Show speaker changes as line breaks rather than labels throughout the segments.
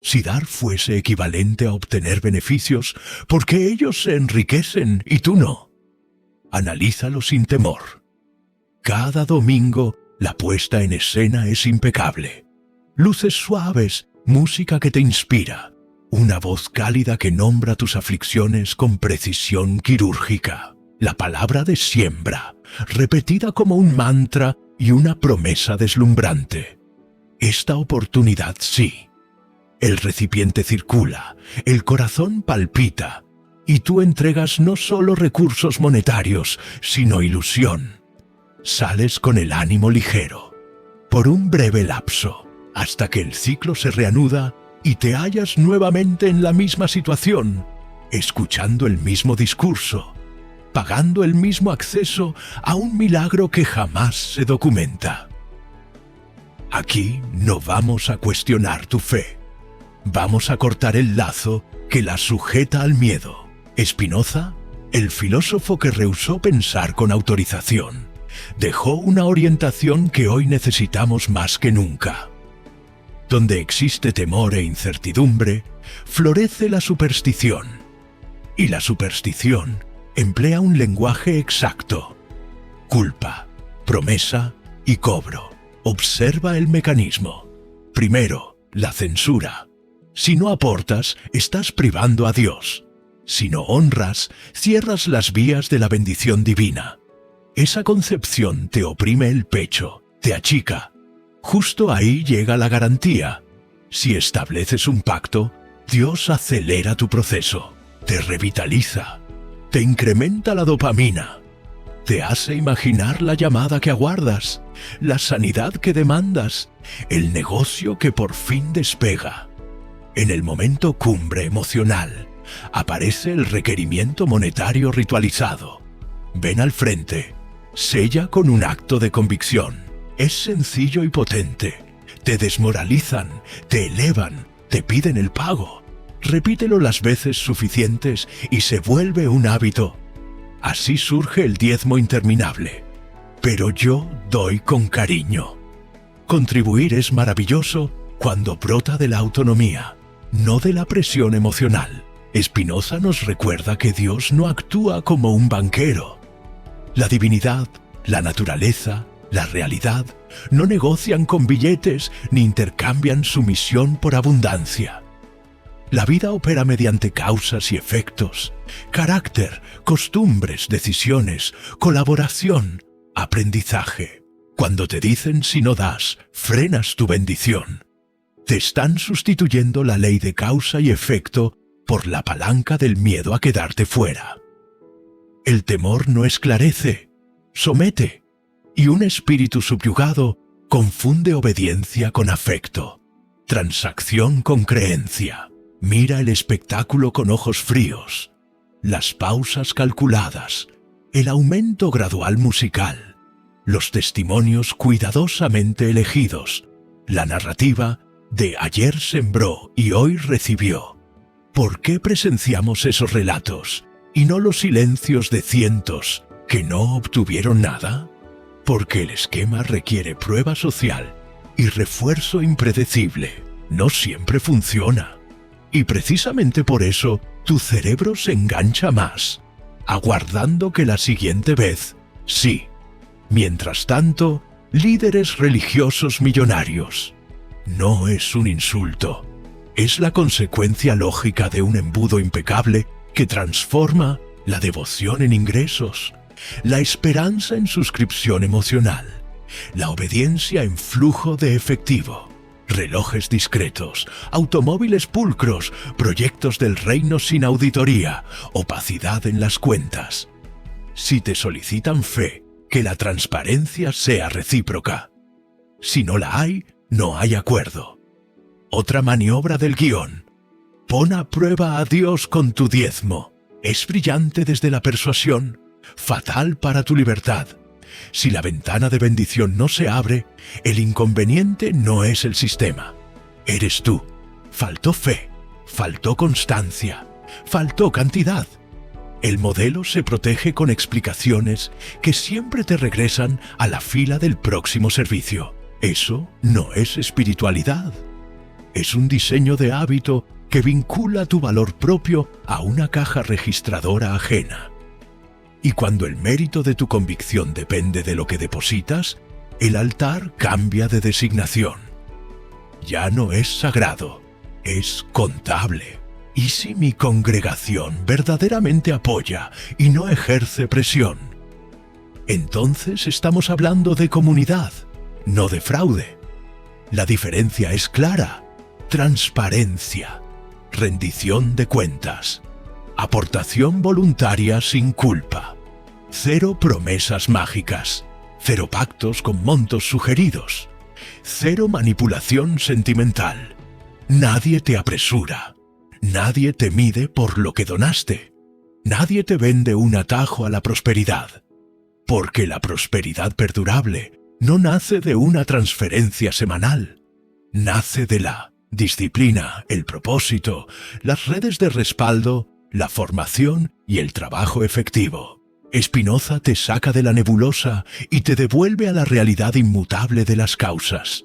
Si dar fuese equivalente a obtener beneficios, ¿por qué ellos se enriquecen y tú no? Analízalo sin temor. Cada domingo la puesta en escena es impecable. Luces suaves, música que te inspira, una voz cálida que nombra tus aflicciones con precisión quirúrgica, la palabra de siembra, repetida como un mantra y una promesa deslumbrante. Esta oportunidad sí. El recipiente circula, el corazón palpita, y tú entregas no solo recursos monetarios, sino ilusión. Sales con el ánimo ligero, por un breve lapso, hasta que el ciclo se reanuda y te hallas nuevamente en la misma situación, escuchando el mismo discurso, pagando el mismo acceso a un milagro que jamás se documenta. Aquí no vamos a cuestionar tu fe. Vamos a cortar el lazo que la sujeta al miedo. Spinoza, el filósofo que rehusó pensar con autorización, dejó una orientación que hoy necesitamos más que nunca. Donde existe temor e incertidumbre, florece la superstición. Y la superstición emplea un lenguaje exacto. Culpa, promesa y cobro. Observa el mecanismo. Primero, la censura. Si no aportas, estás privando a Dios. Si no honras, cierras las vías de la bendición divina. Esa concepción te oprime el pecho, te achica. Justo ahí llega la garantía. Si estableces un pacto, Dios acelera tu proceso, te revitaliza, te incrementa la dopamina, te hace imaginar la llamada que aguardas, la sanidad que demandas, el negocio que por fin despega. En el momento cumbre emocional, aparece el requerimiento monetario ritualizado. Ven al frente, sella con un acto de convicción. Es sencillo y potente. Te desmoralizan, te elevan, te piden el pago. Repítelo las veces suficientes y se vuelve un hábito. Así surge el diezmo interminable. Pero yo doy con cariño. Contribuir es maravilloso cuando brota de la autonomía, no de la presión emocional. Spinoza nos recuerda que Dios no actúa como un banquero. La divinidad, la naturaleza, la realidad no negocian con billetes ni intercambian sumisión por abundancia. La vida opera mediante causas y efectos, carácter, costumbres, decisiones, colaboración, aprendizaje. Cuando te dicen si no das, frenas tu bendición. Te están sustituyendo la ley de causa y efecto por la palanca del miedo a quedarte fuera. El temor no esclarece, somete, y un espíritu subyugado confunde obediencia con afecto, transacción con creencia. Mira el espectáculo con ojos fríos, las pausas calculadas, el aumento gradual musical, los testimonios cuidadosamente elegidos, la narrativa de ayer sembró y hoy recibió. ¿Por qué presenciamos esos relatos y no los silencios de cientos que no obtuvieron nada? Porque el esquema requiere prueba social y refuerzo impredecible. No siempre funciona. Y precisamente por eso tu cerebro se engancha más, aguardando que la siguiente vez, sí. Mientras tanto, líderes religiosos millonarios. No es un insulto. Es la consecuencia lógica de un embudo impecable que transforma la devoción en ingresos, la esperanza en suscripción emocional, la obediencia en flujo de efectivo, relojes discretos, automóviles pulcros, proyectos del reino sin auditoría, opacidad en las cuentas. Si te solicitan fe, que la transparencia sea recíproca. Si no la hay, no hay acuerdo. Otra maniobra del guión. Pon a prueba a Dios con tu diezmo. Es brillante desde la persuasión, fatal para tu libertad. Si la ventana de bendición no se abre, el inconveniente no es el sistema. Eres tú. Faltó fe, faltó constancia, faltó cantidad. El modelo se protege con explicaciones que siempre te regresan a la fila del próximo servicio. Eso no es espiritualidad. Es un diseño de hábito que vincula tu valor propio a una caja registradora ajena. Y cuando el mérito de tu convicción depende de lo que depositas, el altar cambia de designación. Ya no es sagrado, es contable. ¿Y si mi congregación verdaderamente apoya y no ejerce presión? Entonces estamos hablando de comunidad, no de fraude. La diferencia es clara: transparencia, rendición de cuentas, aportación voluntaria sin culpa, cero promesas mágicas, cero pactos con montos sugeridos, cero manipulación sentimental. Nadie te apresura, nadie te mide por lo que donaste, nadie te vende un atajo a la prosperidad, porque la prosperidad perdurable no nace de una transferencia semanal, nace de la disciplina, el propósito, las redes de respaldo, la formación y el trabajo efectivo. Spinoza te saca de la nebulosa y te devuelve a la realidad inmutable de las causas.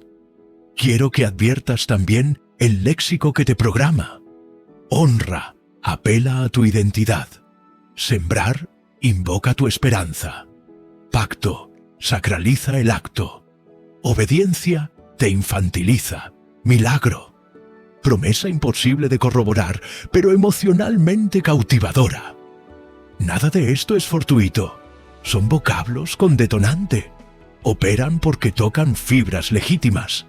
Quiero que adviertas también el léxico que te programa. Honra apela a tu identidad. Sembrar invoca tu esperanza. Pacto sacraliza el acto. Obediencia te infantiliza. Milagro. Promesa imposible de corroborar, pero emocionalmente cautivadora. Nada de esto es fortuito. Son vocablos con detonante. Operan porque tocan fibras legítimas.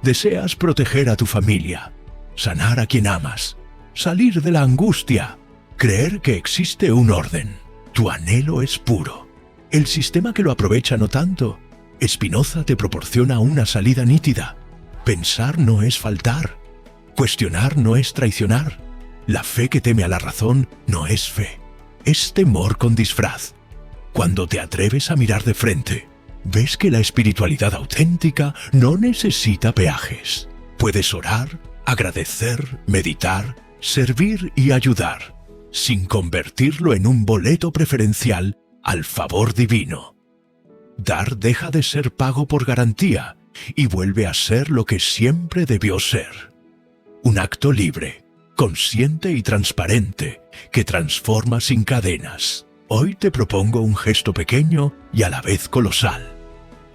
Deseas proteger a tu familia, sanar a quien amas, salir de la angustia, creer que existe un orden. Tu anhelo es puro. El sistema que lo aprovecha no tanto. Spinoza te proporciona una salida nítida. Pensar no es faltar. Cuestionar no es traicionar. La fe que teme a la razón no es fe. Es temor con disfraz. Cuando te atreves a mirar de frente, ves que la espiritualidad auténtica no necesita peajes. Puedes orar, agradecer, meditar, servir y ayudar, sin convertirlo en un boleto preferencial al favor divino. Dar deja de ser pago por garantía y vuelve a ser lo que siempre debió ser. Un acto libre, consciente y transparente, que transforma sin cadenas. Hoy te propongo un gesto pequeño y a la vez colosal.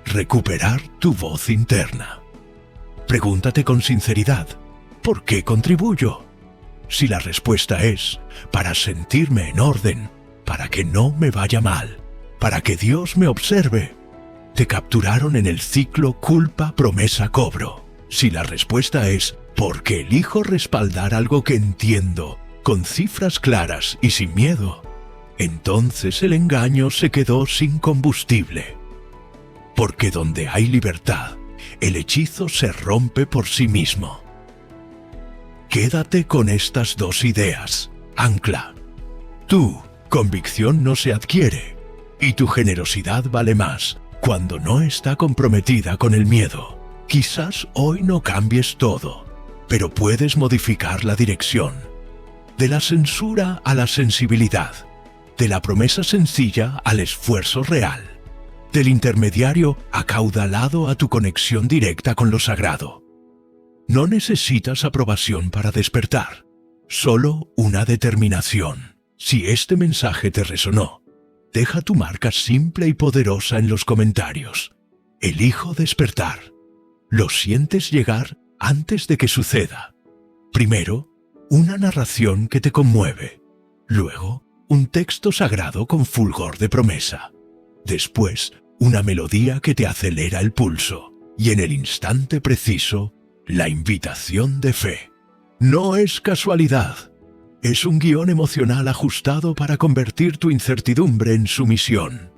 Recuperar tu voz interna. Pregúntate con sinceridad, ¿por qué contribuyo? Si la respuesta es, para sentirme en orden, para que no me vaya mal, para que Dios me observe, te capturaron en el ciclo culpa, promesa, cobro. Si la respuesta es, porque elijo respaldar algo que entiendo, con cifras claras y sin miedo, entonces el engaño se quedó sin combustible. Porque donde hay libertad, el hechizo se rompe por sí mismo. Quédate con estas dos ideas. Ancla. Tu convicción no se adquiere, y tu generosidad vale más cuando no está comprometida con el miedo. Quizás hoy no cambies todo, pero puedes modificar la dirección. De la censura a la sensibilidad, de la promesa sencilla al esfuerzo real, del intermediario acaudalado a tu conexión directa con lo sagrado. No necesitas aprobación para despertar, solo una determinación. Si este mensaje te resonó, deja tu marca simple y poderosa en los comentarios. Elijo despertar. Lo sientes llegar antes de que suceda. Primero, una narración que te conmueve. Luego, un texto sagrado con fulgor de promesa. Después, una melodía que te acelera el pulso. Y en el instante preciso, la invitación de fe. No es casualidad. Es un guión emocional ajustado para convertir tu incertidumbre en sumisión.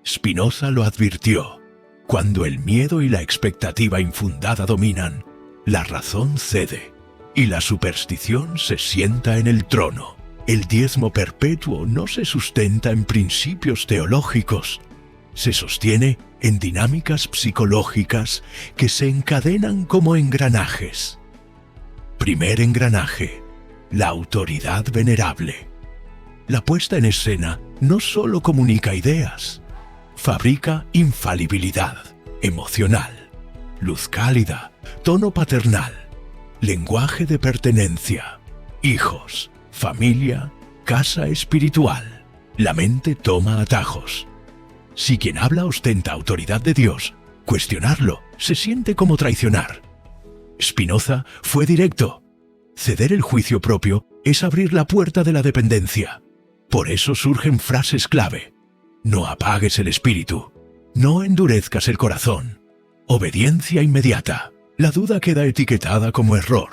Spinoza lo advirtió. Cuando el miedo y la expectativa infundada dominan, la razón cede y la superstición se sienta en el trono. El diezmo perpetuo no se sustenta en principios teológicos, se sostiene en dinámicas psicológicas que se encadenan como engranajes. Primer engranaje, la autoridad venerable. La puesta en escena no solo comunica ideas, fabrica infalibilidad emocional, luz cálida, tono paternal, lenguaje de pertenencia, hijos, familia, casa espiritual. La mente toma atajos. Si quien habla ostenta autoridad de Dios, cuestionarlo se siente como traicionar. Spinoza fue directo. Ceder el juicio propio es abrir la puerta de la dependencia. Por eso surgen frases clave. No apagues el espíritu. No endurezcas el corazón. Obediencia inmediata. La duda queda etiquetada como error.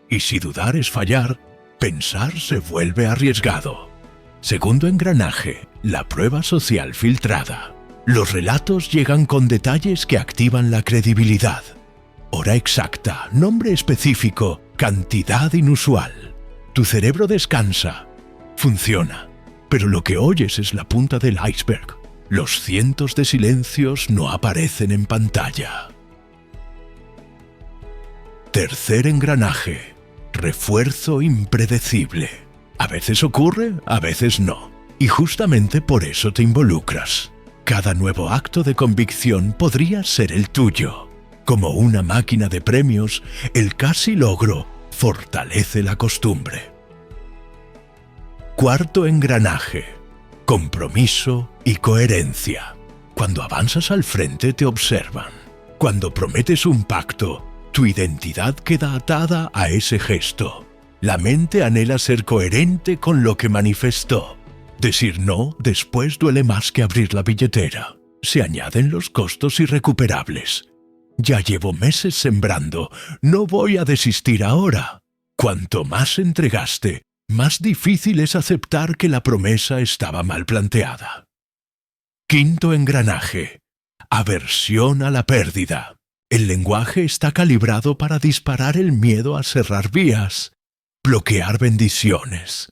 Y si dudar es fallar, pensar se vuelve arriesgado. Segundo engranaje, la prueba social filtrada. Los relatos llegan con detalles que activan la credibilidad. Hora exacta, nombre específico, cantidad inusual. Tu cerebro descansa, funciona, pero lo que oyes es la punta del iceberg. Los cientos de silencios no aparecen en pantalla. Tercer engranaje, refuerzo impredecible. A veces ocurre, a veces no. Y justamente por eso te involucras. Cada nuevo acto de convicción podría ser el tuyo. Como una máquina de premios, el casi logro fortalece la costumbre. Cuarto engranaje, compromiso y coherencia. Cuando avanzas al frente te observan. Cuando prometes un pacto, tu identidad queda atada a ese gesto. La mente anhela ser coherente con lo que manifestó. Decir no después duele más que abrir la billetera. Se añaden los costos irrecuperables. Ya llevo meses sembrando, no voy a desistir ahora. Cuanto más entregaste, más difícil es aceptar que la promesa estaba mal planteada. Quinto engranaje, aversión a la pérdida. El lenguaje está calibrado para disparar el miedo a cerrar vías, bloquear bendiciones,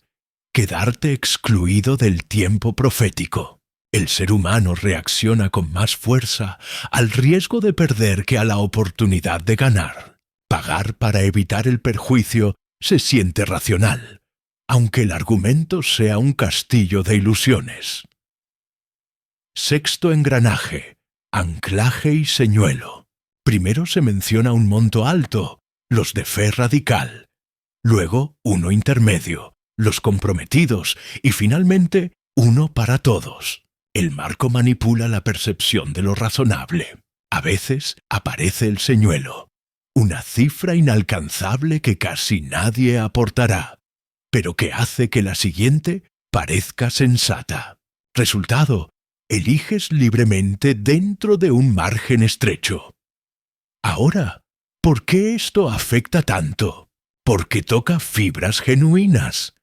quedarte excluido del tiempo profético. El ser humano reacciona con más fuerza al riesgo de perder que a la oportunidad de ganar. Pagar para evitar el perjuicio se siente racional, aunque el argumento sea un castillo de ilusiones. Sexto engranaje, anclaje y señuelo. Primero se menciona un monto alto, los de fe radical. Luego uno intermedio, los comprometidos y finalmente uno para todos. El marco manipula la percepción de lo razonable. A veces aparece el señuelo, una cifra inalcanzable que casi nadie aportará, pero que hace que la siguiente parezca sensata. Resultado, eliges libremente dentro de un margen estrecho. Ahora, ¿por qué esto afecta tanto? Porque toca fibras genuinas.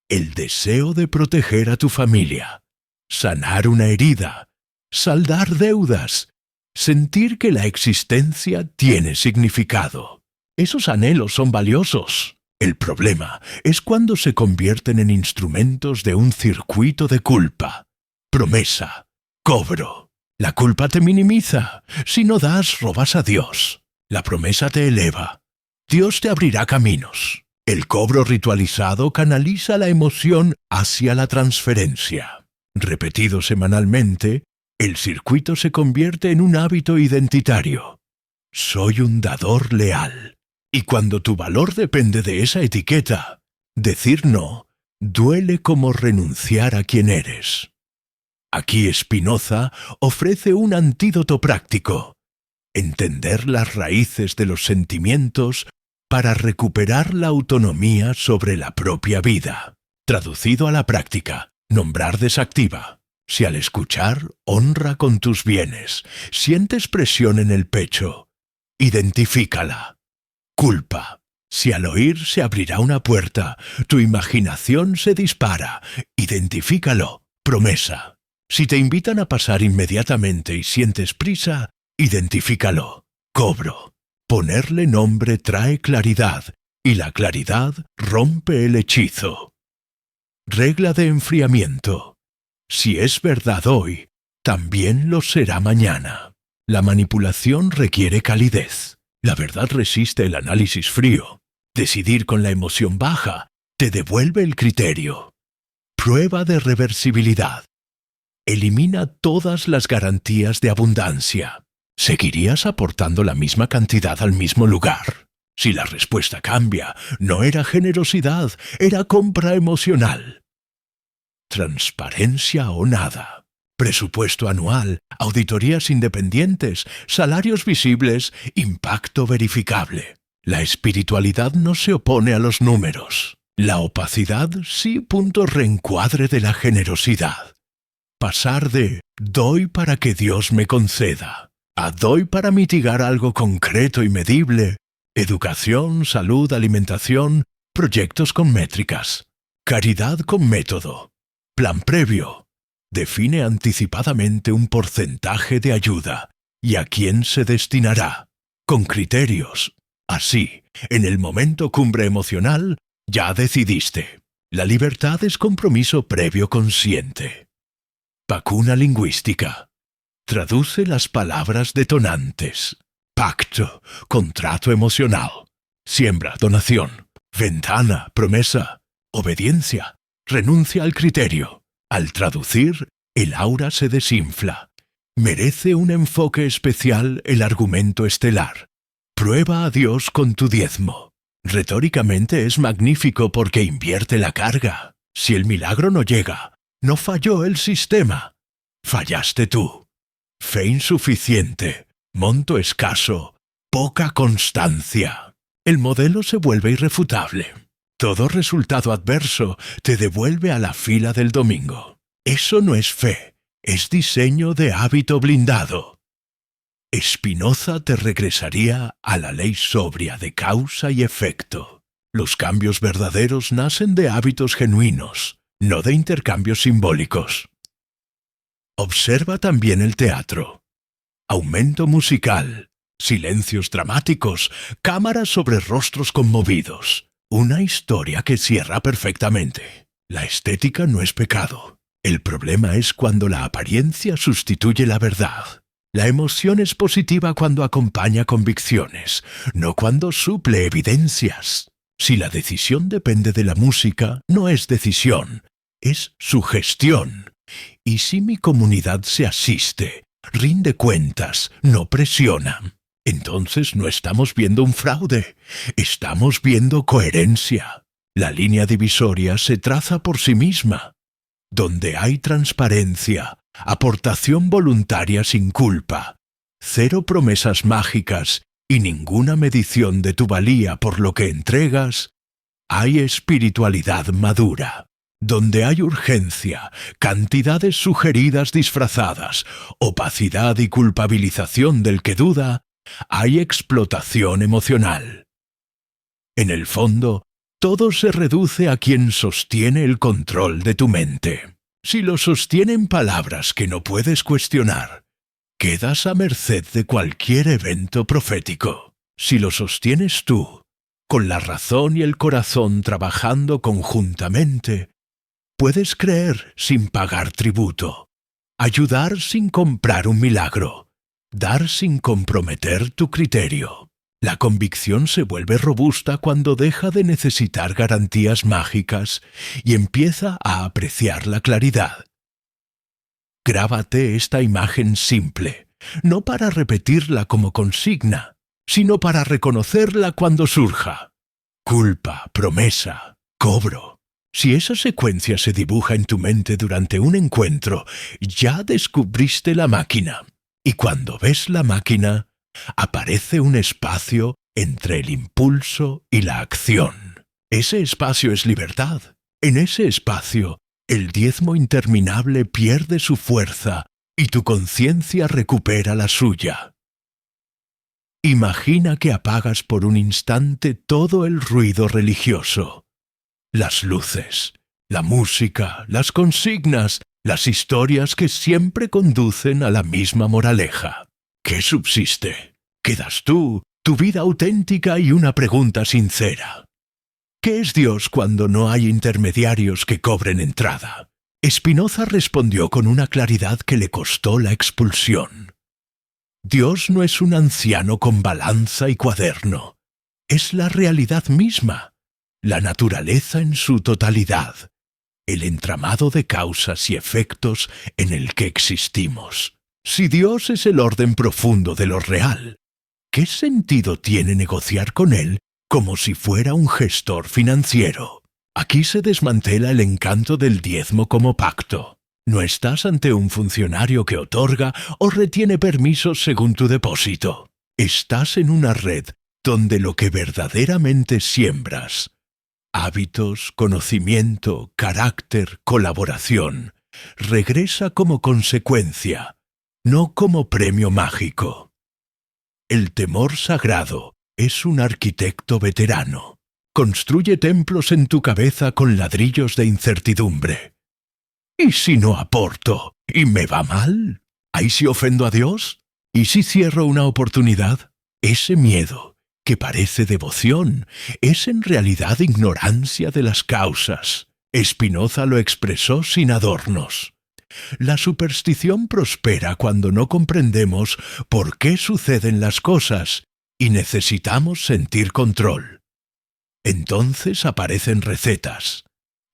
El deseo de proteger a tu familia, sanar una herida, saldar deudas, sentir que la existencia tiene significado. Esos anhelos son valiosos. El problema es cuando se convierten en instrumentos de un circuito de culpa. Promesa, cobro. La culpa te minimiza. Si no das, robas a Dios. La promesa te eleva. Dios te abrirá caminos. El cobro ritualizado canaliza la emoción hacia la transferencia. Repetido semanalmente, el circuito se convierte en un hábito identitario. Soy un dador leal. Y cuando tu valor depende de esa etiqueta, decir no duele como renunciar a quien eres. Aquí Spinoza ofrece un antídoto práctico: entender las raíces de los sentimientos para recuperar la autonomía sobre la propia vida. Traducido a la práctica, nombrar desactiva. Si al escuchar, honra con tus bienes, sientes presión en el pecho, identifícala. Culpa. Si al oír se abrirá una puerta, tu imaginación se dispara, identifícalo. Promesa. Si te invitan a pasar inmediatamente y sientes prisa, identifícalo. Cobro. Ponerle nombre trae claridad, y la claridad rompe el hechizo. Regla de enfriamiento. Si es verdad hoy, también lo será mañana. La manipulación requiere calidez. La verdad resiste el análisis frío. Decidir con la emoción baja te devuelve el criterio. Prueba de reversibilidad. Elimina todas las garantías de abundancia. ¿Seguirías aportando la misma cantidad al mismo lugar? Si la respuesta cambia, no era generosidad, era compra emocional. Transparencia o nada. Presupuesto anual, auditorías independientes, salarios visibles, impacto verificable. La espiritualidad no se opone a los números. La opacidad sí, reencuadre de la generosidad. Pasar de doy para que Dios me conceda a doy para mitigar algo concreto y medible. Educación, salud, alimentación, proyectos con métricas. Caridad con método. Plan previo. Define anticipadamente un porcentaje de ayuda y a quién se destinará. Con criterios. Así, en el momento cumbre emocional, ya decidiste. La libertad es compromiso previo consciente. Vacuna lingüística. Traduce las palabras detonantes. Pacto, contrato emocional. Siembra, donación. Ventana, promesa. Obediencia, renuncia al criterio. Al traducir, el aura se desinfla. Merece un enfoque especial el argumento estelar. Prueba a Dios con tu diezmo. Retóricamente es magnífico porque invierte la carga. Si el milagro no llega, no falló el sistema. Fallaste tú. Fe insuficiente, monto escaso, poca constancia. El modelo se vuelve irrefutable. Todo resultado adverso te devuelve a la fila del domingo. Eso no es fe, es diseño de hábito blindado. Spinoza te regresaría a la ley sobria de causa y efecto. Los cambios verdaderos nacen de hábitos genuinos, no de intercambios simbólicos. Observa también el teatro. Aumento musical, silencios dramáticos, cámaras sobre rostros conmovidos. Una historia que cierra perfectamente. La estética no es pecado. El problema es cuando la apariencia sustituye la verdad. La emoción es positiva cuando acompaña convicciones, no cuando suple evidencias. Si la decisión depende de la música, no es decisión, es sugestión. Y si mi comunidad se asiste, rinde cuentas, no presiona, entonces no estamos viendo un fraude, estamos viendo coherencia. La línea divisoria se traza por sí misma. Donde hay transparencia, aportación voluntaria sin culpa, cero promesas mágicas y ninguna medición de tu valía por lo que entregas, hay espiritualidad madura. Donde hay urgencia, cantidades sugeridas disfrazadas, opacidad y culpabilización del que duda, hay explotación emocional. En el fondo, todo se reduce a quien sostiene el control de tu mente. Si lo sostienen palabras que no puedes cuestionar, quedas a merced de cualquier evento profético. Si lo sostienes tú, con la razón y el corazón trabajando conjuntamente, puedes creer sin pagar tributo, ayudar sin comprar un milagro, dar sin comprometer tu criterio. La convicción se vuelve robusta cuando deja de necesitar garantías mágicas y empieza a apreciar la claridad. Grábate esta imagen simple, no para repetirla como consigna, sino para reconocerla cuando surja. Culpa, promesa, cobro. Si esa secuencia se dibuja en tu mente durante un encuentro, ya descubriste la máquina. Y cuando ves la máquina, aparece un espacio entre el impulso y la acción. Ese espacio es libertad. En ese espacio, el diezmo interminable pierde su fuerza y tu conciencia recupera la suya. Imagina que apagas por un instante todo el ruido religioso. Las luces, la música, las consignas, las historias que siempre conducen a la misma moraleja. ¿Qué subsiste? Quedas tú, tu vida auténtica y una pregunta sincera. ¿Qué es Dios cuando no hay intermediarios que cobren entrada? Spinoza respondió con una claridad que le costó la expulsión. Dios no es un anciano con balanza y cuaderno. Es la realidad misma, la naturaleza en su totalidad, el entramado de causas y efectos en el que existimos. Si Dios es el orden profundo de lo real, ¿qué sentido tiene negociar con Él como si fuera un gestor financiero. Aquí se desmantela el encanto del diezmo como pacto. No estás ante un funcionario que otorga o retiene permisos según tu depósito. Estás en una red donde lo que verdaderamente siembras, hábitos, conocimiento, carácter, colaboración, regresa como consecuencia, no como premio mágico. El temor sagrado es un arquitecto veterano. Construye templos en tu cabeza con ladrillos de incertidumbre. ¿Y si no aporto y me va mal? ¿Ahí si ofendo a Dios? ¿Y si cierro una oportunidad? Ese miedo, que parece devoción, es en realidad ignorancia de las causas. Spinoza lo expresó sin adornos. La superstición prospera cuando no comprendemos por qué suceden las cosas y necesitamos sentir control. Entonces aparecen recetas.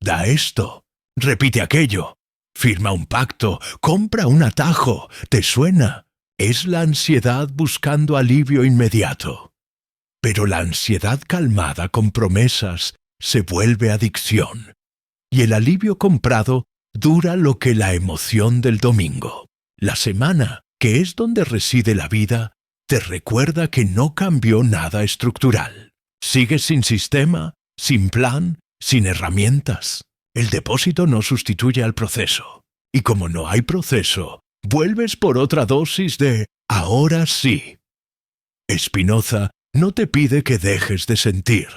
Da esto, repite aquello, firma un pacto, compra un atajo. ¿Te suena? Es la ansiedad buscando alivio inmediato. Pero la ansiedad calmada con promesas se vuelve adicción, y el alivio comprado dura lo que la emoción del domingo. La semana, que es donde reside la vida, te recuerda que no cambió nada estructural. Sigues sin sistema, sin plan, sin herramientas. El depósito no sustituye al proceso. Y como no hay proceso, vuelves por otra dosis de ahora sí. Spinoza no te pide que dejes de sentir.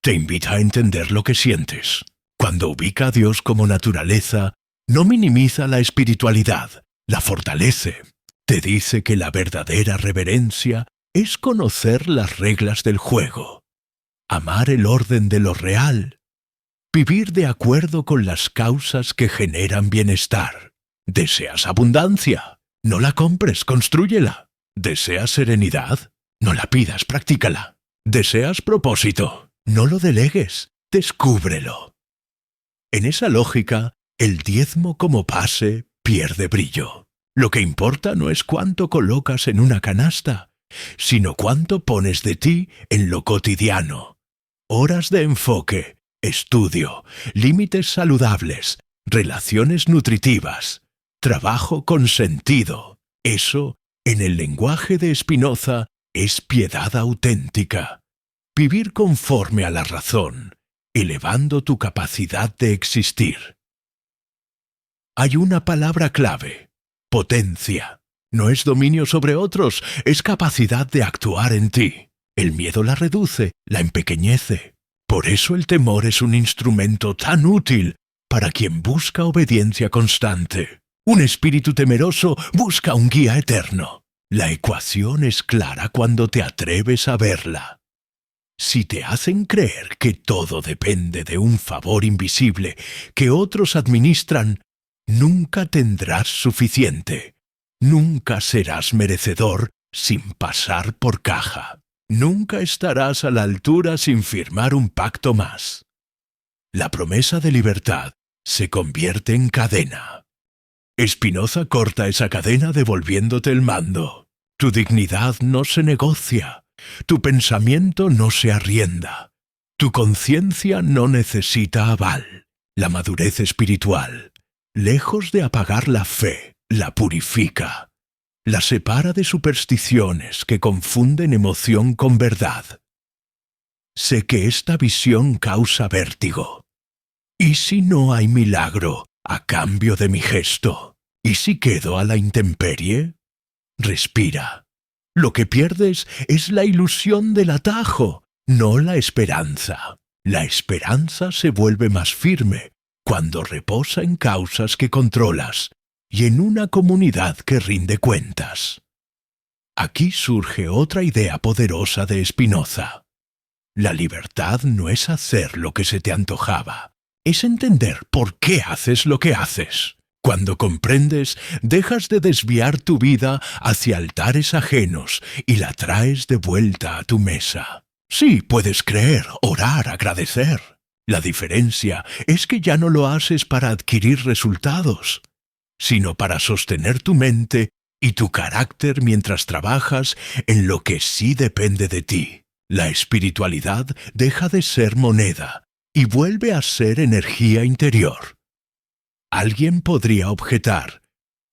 Te invita a entender lo que sientes. Cuando ubica a Dios como naturaleza, no minimiza la espiritualidad, la fortalece. Te dice que la verdadera reverencia es conocer las reglas del juego, amar el orden de lo real, vivir de acuerdo con las causas que generan bienestar. ¿Deseas abundancia? No la compres, constrúyela. ¿Deseas serenidad? No la pidas, practícala. ¿Deseas propósito? No lo delegues, descúbrelo. En esa lógica, el diezmo como pase pierde brillo. Lo que importa no es cuánto colocas en una canasta, sino cuánto pones de ti en lo cotidiano. Horas de enfoque, estudio, límites saludables, relaciones nutritivas, trabajo con sentido. Eso, en el lenguaje de Spinoza, es piedad auténtica. Vivir conforme a la razón, elevando tu capacidad de existir. Hay una palabra clave: potencia. No es dominio sobre otros, es capacidad de actuar en ti. El miedo la reduce, la empequeñece. Por eso el temor es un instrumento tan útil para quien busca obediencia constante. Un espíritu temeroso busca un guía eterno. La ecuación es clara cuando te atreves a verla. Si te hacen creer que todo depende de un favor invisible que otros administran, nunca tendrás suficiente. Nunca serás merecedor sin pasar por caja. Nunca estarás a la altura sin firmar un pacto más. La promesa de libertad se convierte en cadena. Spinoza corta esa cadena devolviéndote el mando. Tu dignidad no se negocia. Tu pensamiento no se arrienda. Tu conciencia no necesita aval. La madurez espiritual, lejos de apagar la fe, la purifica. La separa de supersticiones que confunden emoción con verdad. Sé que esta visión causa vértigo. ¿Y si no hay milagro a cambio de mi gesto? ¿Y si quedo a la intemperie? Respira. Lo que pierdes es la ilusión del atajo, no la esperanza. La esperanza se vuelve más firme cuando reposa en causas que controlas y en una comunidad que rinde cuentas. Aquí surge otra idea poderosa de Spinoza. La libertad no es hacer lo que se te antojaba, es entender por qué haces lo que haces. Cuando comprendes, dejas de desviar tu vida hacia altares ajenos y la traes de vuelta a tu mesa. Sí, puedes creer, orar, agradecer. La diferencia es que ya no lo haces para adquirir resultados, sino para sostener tu mente y tu carácter mientras trabajas en lo que sí depende de ti. La espiritualidad deja de ser moneda y vuelve a ser energía interior. Alguien podría objetar,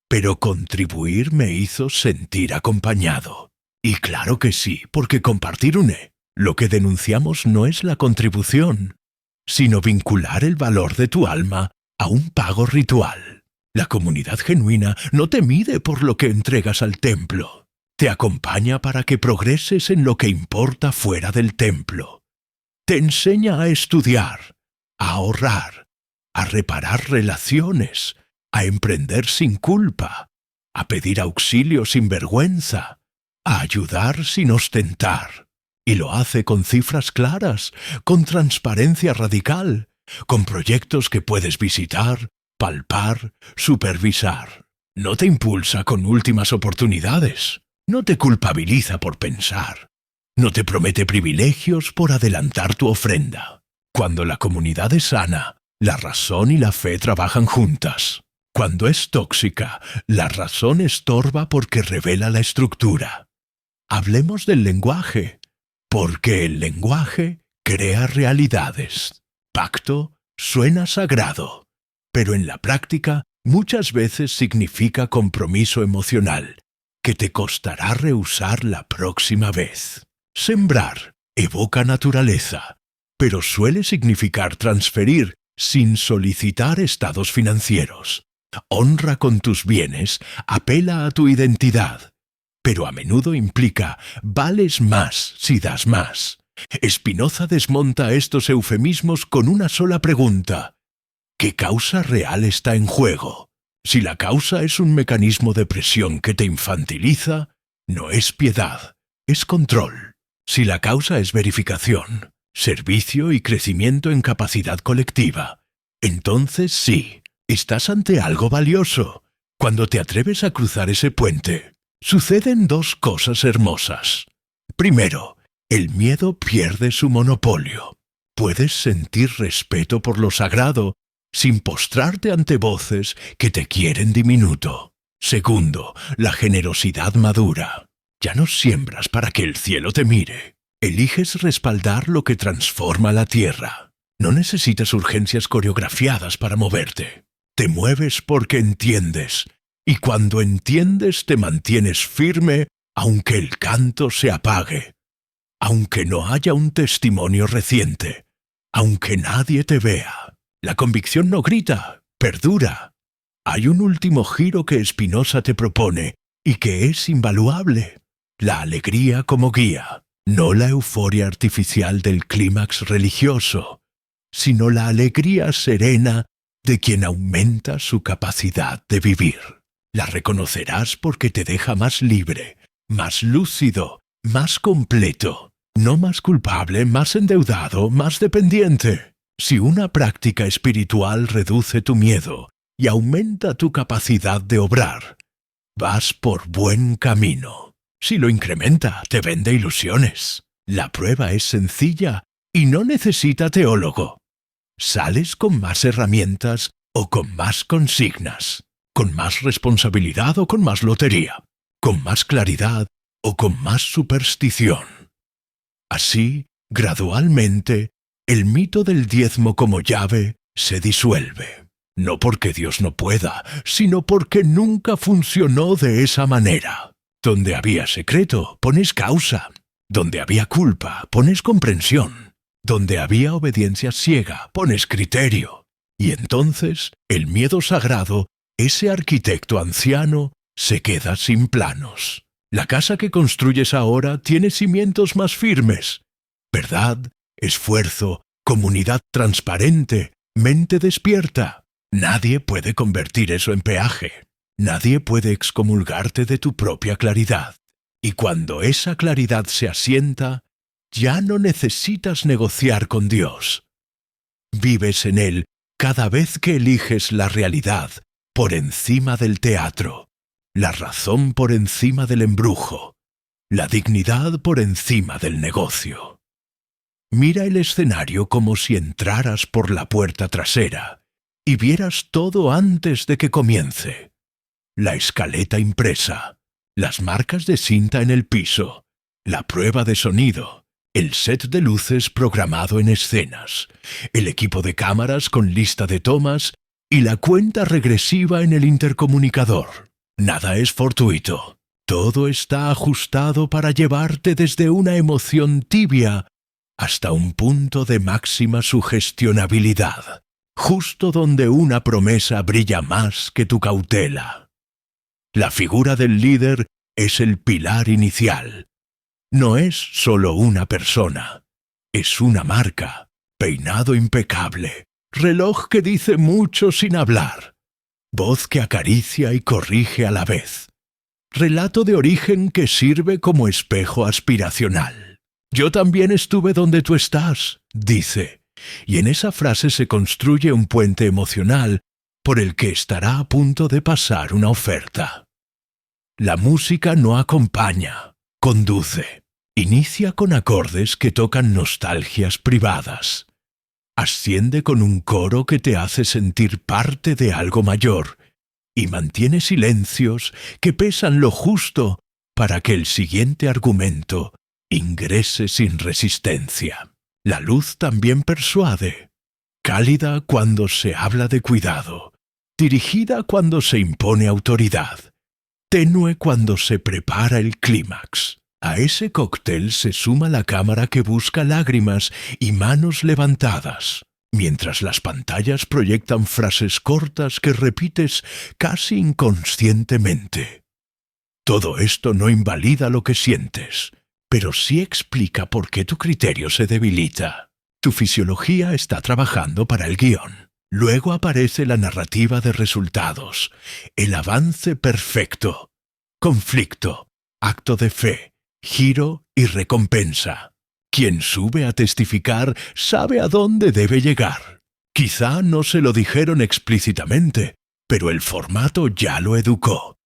pero contribuir me hizo sentir acompañado. Y claro que sí, porque compartir une. Lo que denunciamos no es la contribución, sino vincular el valor de tu alma a un pago ritual. La comunidad genuina no te mide por lo que entregas al templo. Te acompaña para que progreses en lo que importa fuera del templo. Te enseña a estudiar, a ahorrar, a reparar relaciones, a emprender sin culpa, a pedir auxilio sin vergüenza, a ayudar sin ostentar. Y lo hace con cifras claras, con transparencia radical, con proyectos que puedes visitar, palpar, supervisar. No te impulsa con últimas oportunidades. No te culpabiliza por pensar. No te promete privilegios por adelantar tu ofrenda. Cuando la comunidad es sana, la razón y la fe trabajan juntas. Cuando es tóxica, la razón estorba porque revela la estructura. Hablemos del lenguaje, porque el lenguaje crea realidades. Pacto suena sagrado, pero en la práctica muchas veces significa compromiso emocional, que te costará rehusar la próxima vez. Sembrar evoca naturaleza, pero suele significar transferir sin solicitar estados financieros. Honra con tus bienes, apela a tu identidad, pero a menudo implica vales más si das más. Spinoza desmonta estos eufemismos con una sola pregunta: ¿qué causa real está en juego? Si la causa es un mecanismo de presión que te infantiliza, no es piedad, es control. Si la causa es verificación, servicio y crecimiento en capacidad colectiva, entonces sí, estás ante algo valioso. Cuando te atreves a cruzar ese puente, suceden dos cosas hermosas. Primero, el miedo pierde su monopolio. Puedes sentir respeto por lo sagrado sin postrarte ante voces que te quieren diminuto. Segundo, la generosidad madura. Ya no siembras para que el cielo te mire. Eliges respaldar lo que transforma la tierra. No necesitas urgencias coreografiadas para moverte. Te mueves porque entiendes, y cuando entiendes te mantienes firme aunque el canto se apague, aunque no haya un testimonio reciente, aunque nadie te vea. La convicción no grita, perdura. Hay un último giro que Spinoza te propone y que es invaluable: la alegría como guía, no la euforia artificial del clímax religioso, sino la alegría serena de quien aumenta su capacidad de vivir. La reconocerás porque te deja más libre, más lúcido, más completo, no más culpable, más endeudado, más dependiente. Si una práctica espiritual reduce tu miedo y aumenta tu capacidad de obrar, vas por buen camino. Si lo incrementa, te vende ilusiones. La prueba es sencilla y no necesita teólogo. ¿Sales con más herramientas o con más consignas? ¿Con más responsabilidad o con más lotería? ¿Con más claridad o con más superstición? Así, gradualmente, el mito del diezmo como llave se disuelve. No porque Dios no pueda, sino porque nunca funcionó de esa manera. Donde había secreto, pones causa. Donde había culpa, pones comprensión. Donde había obediencia ciega, pones criterio. Y entonces, el miedo sagrado, ese arquitecto anciano, se queda sin planos. La casa que construyes ahora tiene cimientos más firmes. Verdad, esfuerzo, comunidad transparente, mente despierta. Nadie puede convertir eso en peaje. Nadie puede excomulgarte de tu propia claridad. Y cuando esa claridad se asienta, ya no necesitas negociar con Dios. Vives en Él cada vez que eliges la realidad por encima del teatro, la razón por encima del embrujo, la dignidad por encima del negocio. Mira el escenario como si entraras por la puerta trasera y vieras todo antes de que comience. La escaleta impresa, las marcas de cinta en el piso, la prueba de sonido, el set de luces programado en escenas, el equipo de cámaras con lista de tomas y la cuenta regresiva en el intercomunicador. Nada es fortuito. Todo está ajustado para llevarte desde una emoción tibia hasta un punto de máxima sugestionabilidad, justo donde una promesa brilla más que tu cautela. La figura del líder es el pilar inicial. No es solo una persona, es una marca, peinado impecable, reloj que dice mucho sin hablar, voz que acaricia y corrige a la vez, relato de origen que sirve como espejo aspiracional. Yo también estuve donde tú estás, dice, y en esa frase se construye un puente emocional por el que estará a punto de pasar una oferta. La música no acompaña, conduce. Inicia con acordes que tocan nostalgias privadas. Asciende con un coro que te hace sentir parte de algo mayor y mantiene silencios que pesan lo justo para que el siguiente argumento ingrese sin resistencia. La luz también persuade, cálida cuando se habla de cuidado, dirigida cuando se impone autoridad, tenue cuando se prepara el clímax. A ese cóctel se suma la cámara que busca lágrimas y manos levantadas, mientras las pantallas proyectan frases cortas que repites casi inconscientemente. Todo esto no invalida lo que sientes, pero sí explica por qué tu criterio se debilita. Tu fisiología está trabajando para el guión. Luego aparece la narrativa de resultados, el avance perfecto, conflicto, acto de fe, giro y recompensa. Quien sube a testificar sabe a dónde debe llegar. Quizá no se lo dijeron explícitamente, pero el formato ya lo educó.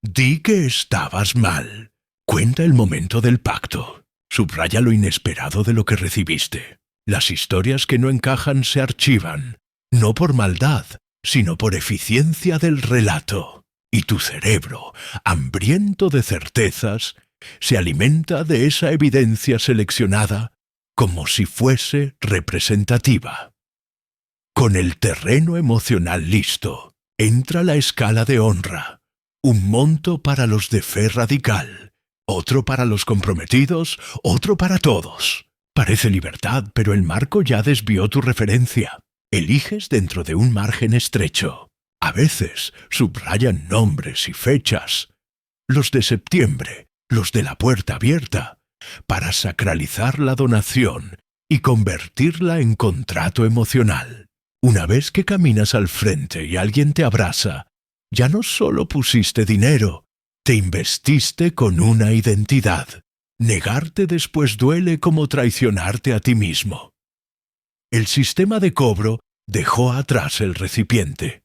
Di que estabas mal. Cuenta el momento del pacto. Subraya lo inesperado de lo que recibiste. Las historias que no encajan se archivan, no por maldad, sino por eficiencia del relato. Y tu cerebro, hambriento de certezas, se alimenta de esa evidencia seleccionada como si fuese representativa. Con el terreno emocional listo, entra la escala de honra, un monto para los de fe radical, otro para los comprometidos, otro para todos. Parece libertad, pero el marco ya desvió tu referencia. Eliges dentro de un margen estrecho. A veces subrayan nombres y fechas. Los de septiembre, los de la puerta abierta, para sacralizar la donación y convertirla en contrato emocional. Una vez que caminas al frente y alguien te abraza, ya no solo pusiste dinero, te investiste con una identidad. Negarte después duele como traicionarte a ti mismo. El sistema de cobro dejó atrás el recipiente.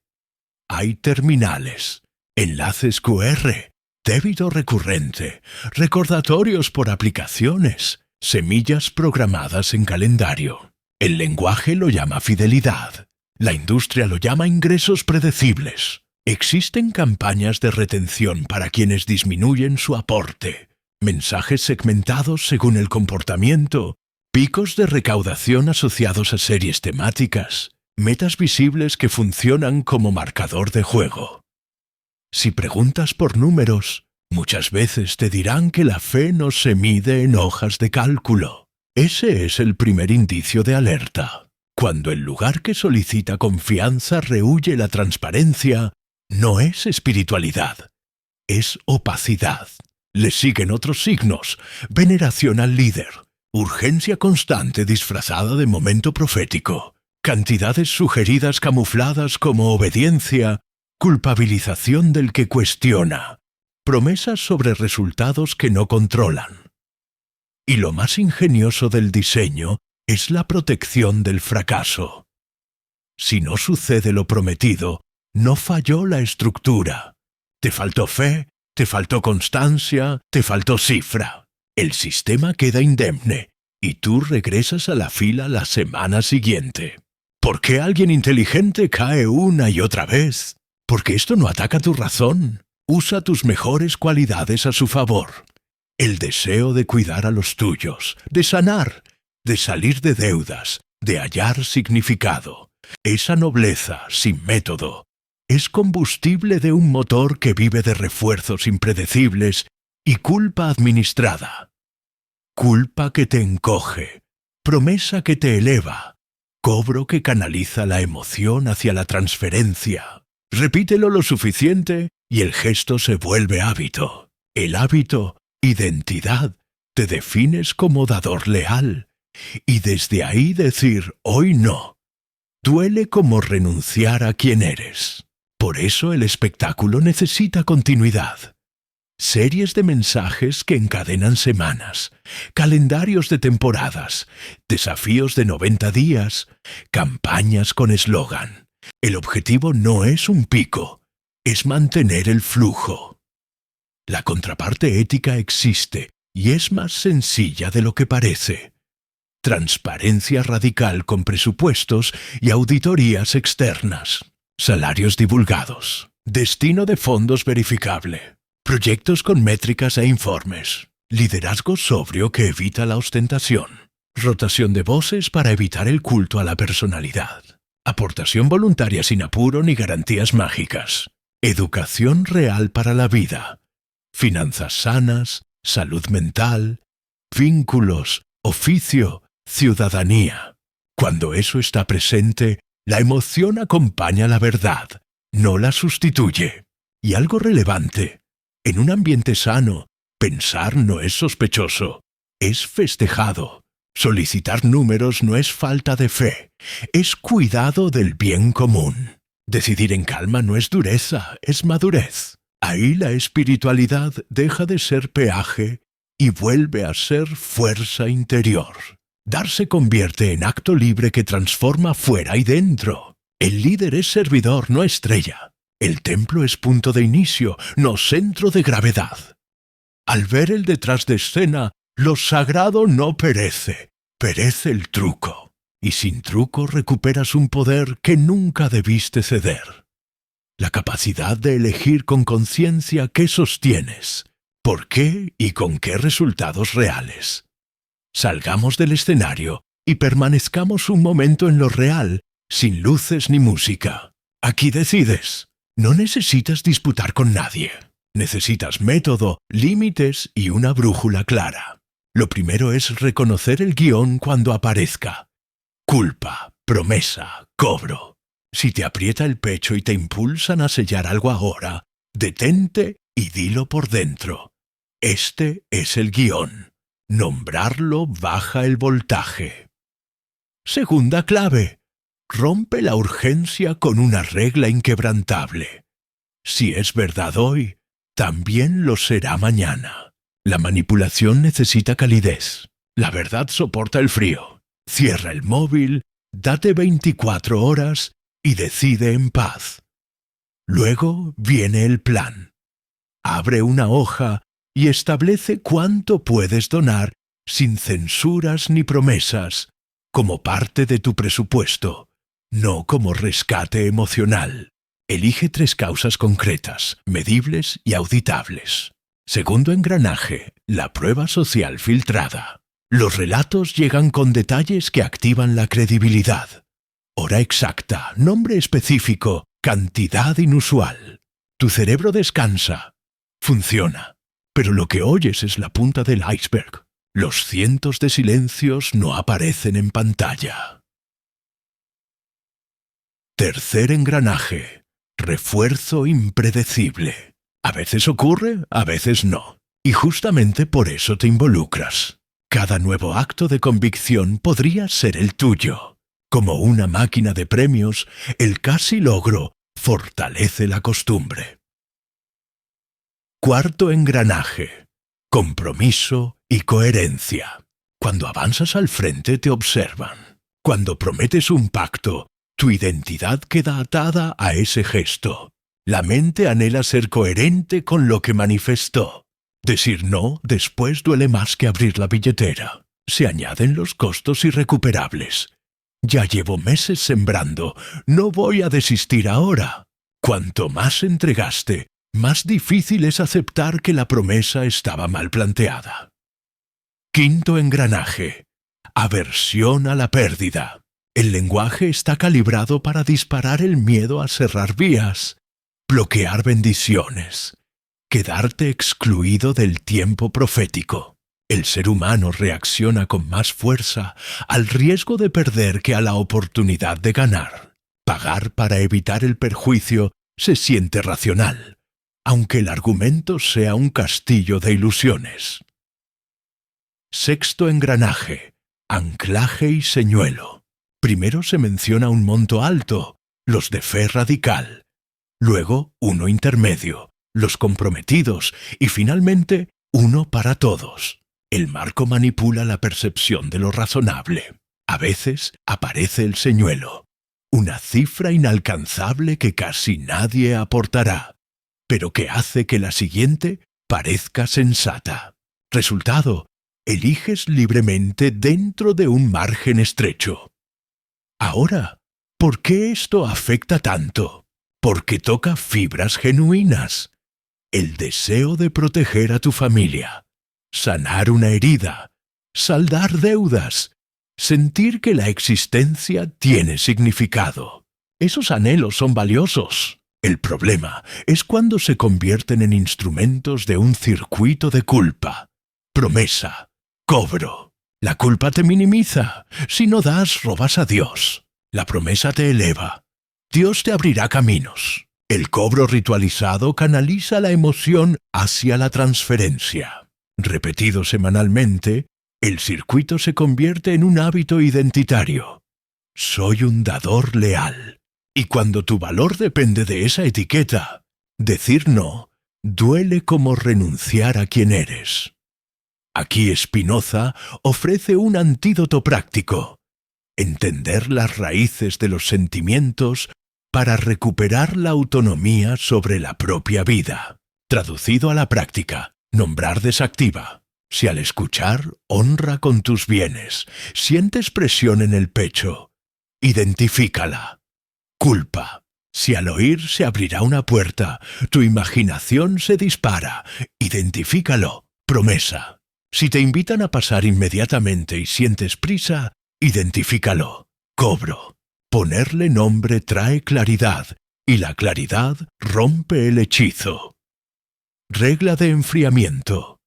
Hay terminales, enlaces QR, débito recurrente, recordatorios por aplicaciones, semillas programadas en calendario. El lenguaje lo llama fidelidad. La industria lo llama ingresos predecibles. Existen campañas de retención para quienes disminuyen su aporte, mensajes segmentados según el comportamiento, picos de recaudación asociados a series temáticas, metas visibles que funcionan como marcador de juego. Si preguntas por números, muchas veces te dirán que la fe no se mide en hojas de cálculo. Ese es el primer indicio de alerta. Cuando el lugar que solicita confianza rehúye la transparencia, no es espiritualidad, es opacidad. Le siguen otros signos: veneración al líder, urgencia constante disfrazada de momento profético, cantidades sugeridas camufladas como obediencia, culpabilización del que cuestiona, promesas sobre resultados que no controlan. Y lo más ingenioso del diseño es la protección del fracaso. Si no sucede lo prometido, no falló la estructura. Te faltó fe, te faltó constancia, te faltó cifra. El sistema queda indemne y tú regresas a la fila la semana siguiente. ¿Por qué alguien inteligente cae una y otra vez? Porque esto no ataca tu razón. Usa tus mejores cualidades a su favor. El deseo de cuidar a los tuyos, de sanar, de salir de deudas, de hallar significado. Esa nobleza sin método es combustible de un motor que vive de refuerzos impredecibles y culpa administrada. Culpa que te encoge, promesa que te eleva, cobro que canaliza la emoción hacia la transferencia. Repítelo lo suficiente y el gesto se vuelve hábito. El hábito, identidad, te defines como dador leal. Y desde ahí decir hoy no, duele como renunciar a quien eres. Por eso el espectáculo necesita continuidad. Series de mensajes que encadenan semanas, calendarios de temporadas, desafíos de 90 días, campañas con eslogan. El objetivo no es un pico, es mantener el flujo. La contraparte ética existe y es más sencilla de lo que parece. Transparencia radical con presupuestos y auditorías externas. Salarios divulgados. Destino de fondos verificable. Proyectos con métricas e informes. Liderazgo sobrio que evita la ostentación. Rotación de voces para evitar el culto a la personalidad. Aportación voluntaria sin apuro ni garantías mágicas. Educación real para la vida. Finanzas sanas, salud mental, vínculos, oficio, ciudadanía. Cuando eso está presente, la emoción acompaña la verdad, no la sustituye. Y algo relevante, en un ambiente sano, pensar no es sospechoso, es festejado. Solicitar números no es falta de fe, es cuidado del bien común. Decidir en calma no es dureza, es madurez. Ahí la espiritualidad deja de ser peaje y vuelve a ser fuerza interior. Dar se convierte en acto libre que transforma fuera y dentro. El líder es servidor, no estrella. El templo es punto de inicio, no centro de gravedad. Al ver el detrás de escena, lo sagrado no perece, perece el truco. Y sin truco recuperas un poder que nunca debiste ceder. La capacidad de elegir con conciencia qué sostienes, por qué y con qué resultados reales. Salgamos del escenario y permanezcamos un momento en lo real, sin luces ni música. Aquí decides. No necesitas disputar con nadie. Necesitas método, límites y una brújula clara. Lo primero es reconocer el guión cuando aparezca. Culpa, promesa, cobro. Si te aprieta el pecho y te impulsan a sellar algo ahora, detente y dilo por dentro. Este es el guión. Nombrarlo baja el voltaje. Segunda clave. Rompe la urgencia con una regla inquebrantable. Si es verdad hoy, también lo será mañana. La manipulación necesita calidez. La verdad soporta el frío. Cierra el móvil, date 24 horas y decide en paz. Luego viene el plan. Abre una hoja y establece cuánto puedes donar sin censuras ni promesas, como parte de tu presupuesto, no como rescate emocional. Elige 3 causas concretas, medibles y auditables. Segundo engranaje, la prueba social filtrada. Los relatos llegan con detalles que activan la credibilidad. Hora exacta, nombre específico, cantidad inusual. Tu cerebro descansa. Funciona. Pero lo que oyes es la punta del iceberg. Los cientos de silencios no aparecen en pantalla. Tercer engranaje. Refuerzo impredecible. A veces ocurre, a veces no. Y justamente por eso te involucras. Cada nuevo acto de convicción podría ser el tuyo. Como una máquina de premios, el casi logro fortalece la costumbre. Cuarto engranaje. Compromiso y coherencia. Cuando avanzas al frente te observan. Cuando prometes un pacto, tu identidad queda atada a ese gesto. La mente anhela ser coherente con lo que manifestó. Decir no después duele más que abrir la billetera. Se añaden los costos irrecuperables. Ya llevo meses sembrando, no voy a desistir ahora. Cuanto más entregaste, más difícil es aceptar que la promesa estaba mal planteada. Quinto engranaje: aversión a la pérdida. El lenguaje está calibrado para disparar el miedo a cerrar vías, bloquear bendiciones, quedarte excluido del tiempo profético. El ser humano reacciona con más fuerza al riesgo de perder que a la oportunidad de ganar. Pagar para evitar el perjuicio se siente racional, aunque el argumento sea un castillo de ilusiones. Sexto engranaje: anclaje y señuelo. Primero se menciona un monto alto, los de fe radical, luego uno intermedio, los comprometidos, y finalmente uno para todos. El marco manipula la percepción de lo razonable. A veces aparece el señuelo, una cifra inalcanzable que casi nadie aportará, pero que hace que la siguiente parezca sensata. Resultado: eliges libremente dentro de un margen estrecho. Ahora, ¿por qué esto afecta tanto? Porque toca fibras genuinas. El deseo de proteger a tu familia, sanar una herida, saldar deudas, sentir que la existencia tiene significado. Esos anhelos son valiosos. El problema es cuando se convierten en instrumentos de un circuito de culpa. Promesa, cobro. La culpa te minimiza. Si no das, robas a Dios. La promesa te eleva. Dios te abrirá caminos. El cobro ritualizado canaliza la emoción hacia la transferencia. Repetido semanalmente, el circuito se convierte en un hábito identitario. Soy un dador leal. Y cuando tu valor depende de esa etiqueta, decir no duele como renunciar a quien eres. Aquí Spinoza ofrece un antídoto práctico: entender las raíces de los sentimientos para recuperar la autonomía sobre la propia vida. Traducido a la práctica: nombrar desactiva. Si al escuchar honra con tus bienes, sientes presión en el pecho, identifícala. Culpa. Si al oír se abrirá una puerta, tu imaginación se dispara, identifícalo. Promesa. Si te invitan a pasar inmediatamente y sientes prisa, identifícalo. Cobro. Ponerle nombre trae claridad, y la claridad rompe el hechizo. Regla de enfriamiento.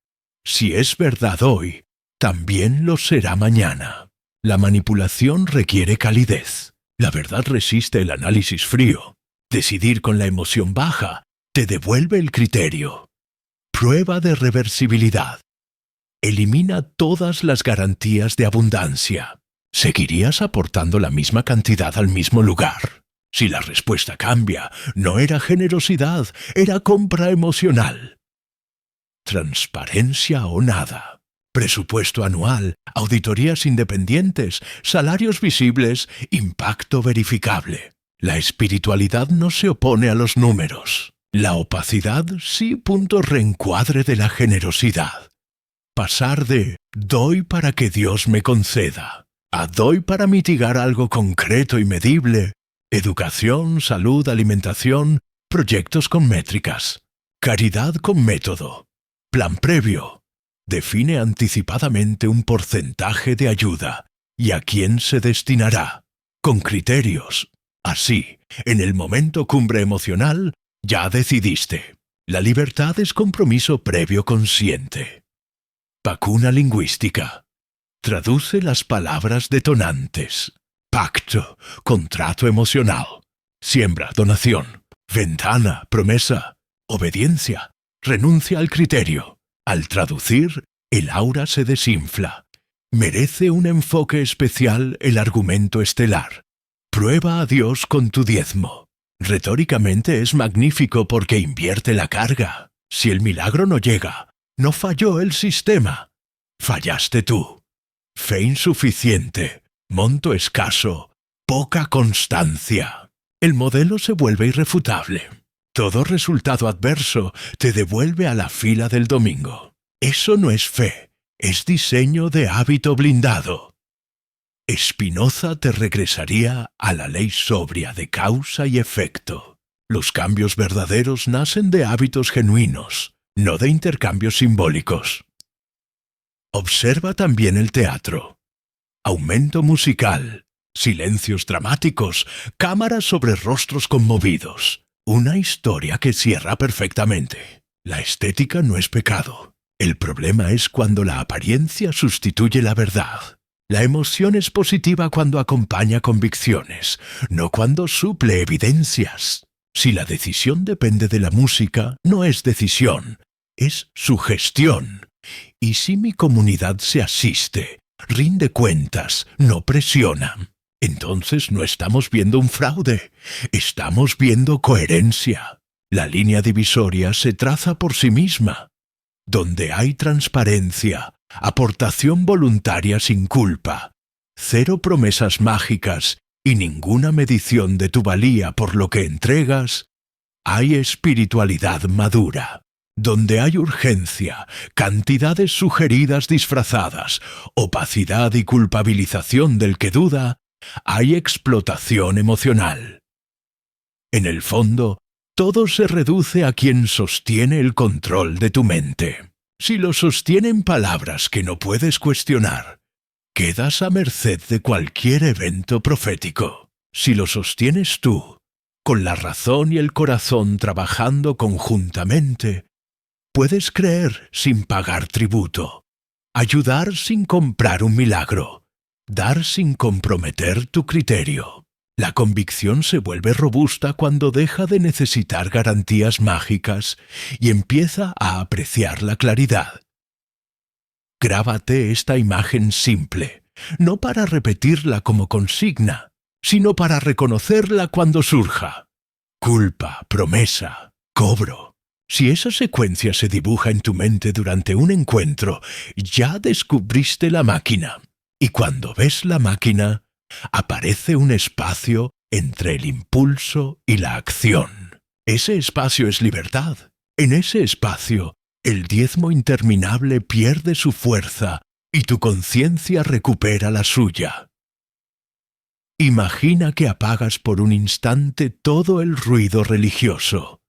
Si es verdad hoy, también lo será mañana. La manipulación requiere calidez. La verdad resiste el análisis frío. Decidir con la emoción baja te devuelve el criterio. Prueba de reversibilidad. Elimina todas las garantías de abundancia. ¿Seguirías aportando la misma cantidad al mismo lugar? Si la respuesta cambia, no era generosidad, era compra emocional. Transparencia o nada. Presupuesto anual, auditorías independientes, salarios visibles, impacto verificable. La espiritualidad no se opone a los números. La opacidad sí, reencuadre de la generosidad. Pasar de doy para que Dios me conceda a doy para mitigar algo concreto y medible. Educación, salud, alimentación, proyectos con métricas. Caridad con método. Plan previo. Define anticipadamente un porcentaje de ayuda y a quién se destinará. Con criterios. Así, en el momento cumbre emocional, ya decidiste. La libertad es compromiso previo consciente. Vacuna lingüística. Traduce las palabras detonantes. Pacto, contrato emocional. Siembra, donación. Ventana, promesa. Obediencia, renuncia al criterio. Al traducir, el aura se desinfla. Merece un enfoque especial el argumento estelar. Prueba a Dios con tu diezmo. Retóricamente es magnífico porque invierte la carga. Si el milagro no llega, no falló el sistema. Fallaste tú. Fe insuficiente, monto escaso, poca constancia. El modelo se vuelve irrefutable. Todo resultado adverso te devuelve a la fila del domingo. Eso no es fe, es diseño de hábito blindado. Spinoza te regresaría a la ley sobria de causa y efecto. Los cambios verdaderos nacen de hábitos genuinos, no de intercambios simbólicos. Observa también el teatro. Aumento musical, silencios dramáticos, cámaras sobre rostros conmovidos. Una historia que cierra perfectamente. La estética no es pecado. El problema es cuando la apariencia sustituye la verdad. La emoción es positiva cuando acompaña convicciones, no cuando suple evidencias. Si la decisión depende de la música, no es decisión, es sugestión. Y si mi comunidad se asiste, rinde cuentas, no presiona, entonces no estamos viendo un fraude, estamos viendo coherencia. La línea divisoria se traza por sí misma. Donde hay transparencia, aportación voluntaria sin culpa, cero promesas mágicas y ninguna medición de tu valía por lo que entregas, hay espiritualidad madura. Donde hay urgencia, cantidades sugeridas disfrazadas, opacidad y culpabilización del que duda, hay explotación emocional. En el fondo, todo se reduce a quien sostiene el control de tu mente. Si lo sostienen palabras que no puedes cuestionar, quedas a merced de cualquier evento profético. Si lo sostienes tú, con la razón y el corazón trabajando conjuntamente, puedes creer sin pagar tributo, ayudar sin comprar un milagro, dar sin comprometer tu criterio. La convicción se vuelve robusta cuando deja de necesitar garantías mágicas y empieza a apreciar la claridad. Grábate esta imagen simple, no para repetirla como consigna, sino para reconocerla cuando surja. Culpa, promesa, cobro. Si esa secuencia se dibuja en tu mente durante un encuentro, ya descubriste la máquina. Y cuando ves la máquina, aparece un espacio entre el impulso y la acción. Ese espacio es libertad. En ese espacio, el diezmo interminable pierde su fuerza y tu conciencia recupera la suya. Imagina que apagas por un instante todo el ruido religioso.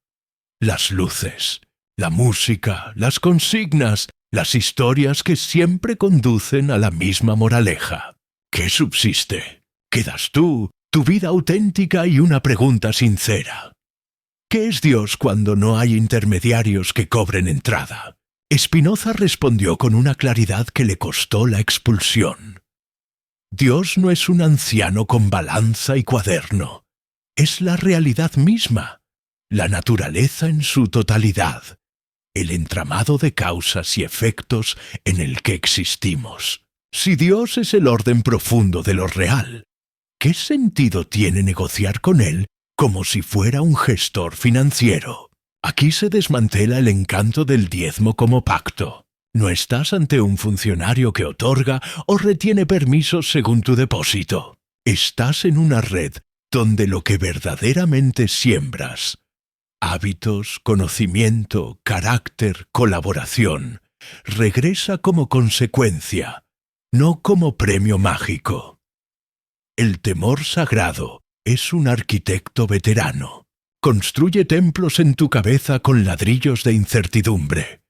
Las luces, la música, las consignas, las historias que siempre conducen a la misma moraleja. ¿Qué subsiste? Quedas tú, tu vida auténtica y una pregunta sincera. ¿Qué es Dios cuando no hay intermediarios que cobren entrada? Spinoza respondió con una claridad que le costó la expulsión. Dios no es un anciano con balanza y cuaderno. Es la realidad misma, la naturaleza en su totalidad, el entramado de causas y efectos en el que existimos. Si Dios es el orden profundo de lo real, ¿qué sentido tiene negociar con Él como si fuera un gestor financiero? Aquí se desmantela el encanto del diezmo como pacto. No estás ante un funcionario que otorga o retiene permisos según tu depósito. Estás en una red donde lo que verdaderamente siembras, hábitos, conocimiento, carácter, colaboración, regresa como consecuencia, no como premio mágico. El temor sagrado es un arquitecto veterano. Construye templos en tu cabeza con ladrillos de incertidumbre.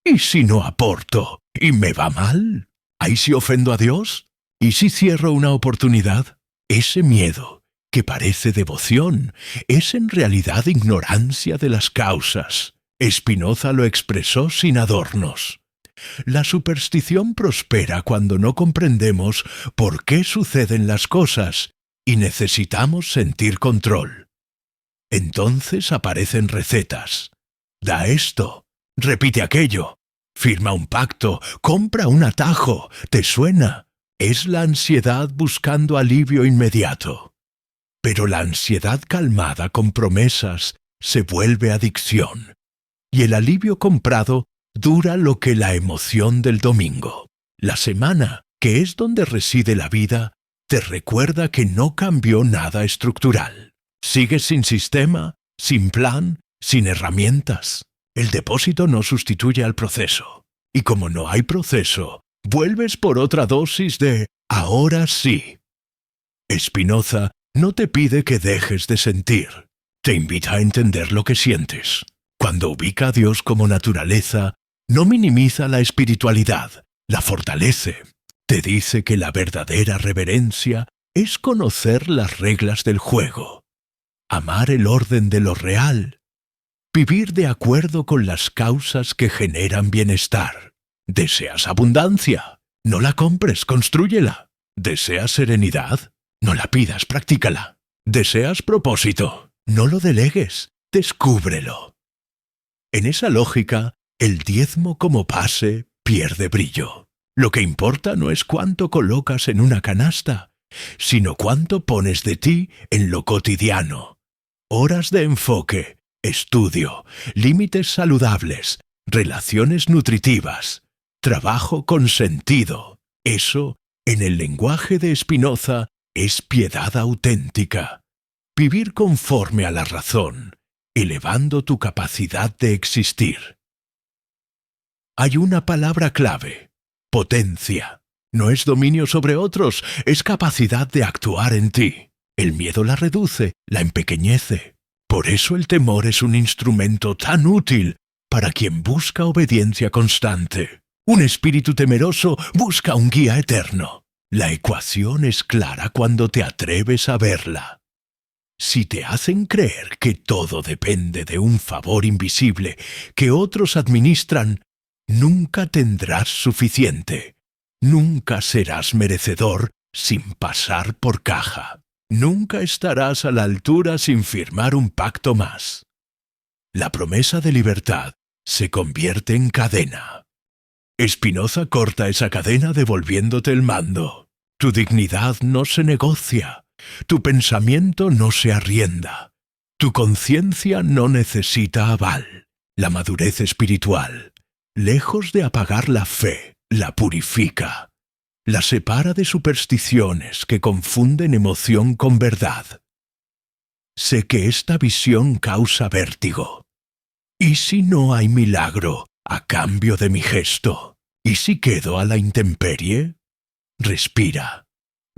¿Y si no aporto y me va mal? ¿Ahí si ofendo a Dios? ¿Y si cierro una oportunidad? Ese miedo, que parece devoción, es en realidad ignorancia de las causas. Spinoza lo expresó sin adornos. La superstición prospera cuando no comprendemos por qué suceden las cosas y necesitamos sentir control. Entonces aparecen recetas. Da esto, repite aquello, firma un pacto, compra un atajo, ¿te suena? Es la ansiedad buscando alivio inmediato. Pero la ansiedad calmada con promesas se vuelve adicción, y el alivio comprado dura lo que la emoción del domingo. La semana, que es donde reside la vida, te recuerda que no cambió nada estructural. Sigues sin sistema, sin plan, sin herramientas. El depósito no sustituye al proceso. Y como no hay proceso, vuelves por otra dosis de ahora sí. Spinoza no te pide que dejes de sentir. te invita a entender lo que sientes. Cuando ubica a Dios como naturaleza, no minimiza la espiritualidad, la fortalece. Te dice que la verdadera reverencia es conocer las reglas del juego, amar el orden de lo real, vivir de acuerdo con las causas que generan bienestar. ¿Deseas abundancia? No la compres, constrúyela. ¿Deseas serenidad? No la pidas, practícala. ¿Deseas propósito? No lo delegues, descúbrelo. En esa lógica, el diezmo como pase pierde brillo. Lo que importa no es cuánto colocas en una canasta, sino cuánto pones de ti en lo cotidiano. Horas de enfoque, estudio, límites saludables, relaciones nutritivas, trabajo con sentido. Eso, en el lenguaje de Spinoza, es piedad auténtica. Vivir conforme a la razón, elevando tu capacidad de existir. Hay una palabra clave: potencia. No es dominio sobre otros, es capacidad de actuar en ti. El miedo la reduce, la empequeñece. Por eso el temor es un instrumento tan útil para quien busca obediencia constante. Un espíritu temeroso busca un guía eterno. La ecuación es clara cuando te atreves a verla. Si te hacen creer que todo depende de un favor invisible que otros administran, nunca tendrás suficiente. Nunca serás merecedor sin pasar por caja. Nunca estarás a la altura sin firmar un pacto más. La promesa de libertad se convierte en cadena. Spinoza corta esa cadena devolviéndote el mando. Tu dignidad no se negocia. Tu pensamiento no se arrienda. Tu conciencia no necesita aval. La madurez espiritual, lejos de apagar la fe, la purifica. La separa de supersticiones que confunden emoción con verdad. Sé que esta visión causa vértigo. ¿Y si no hay milagro a cambio de mi gesto? ¿Y si quedo a la intemperie? Respira.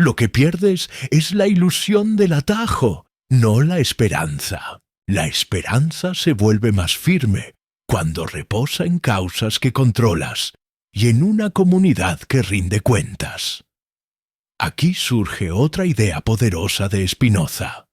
Lo que pierdes es la ilusión del atajo, no la esperanza. La esperanza se vuelve más firme cuando reposa en causas que controlas y en una comunidad que rinde cuentas. Aquí surge otra idea poderosa de Spinoza.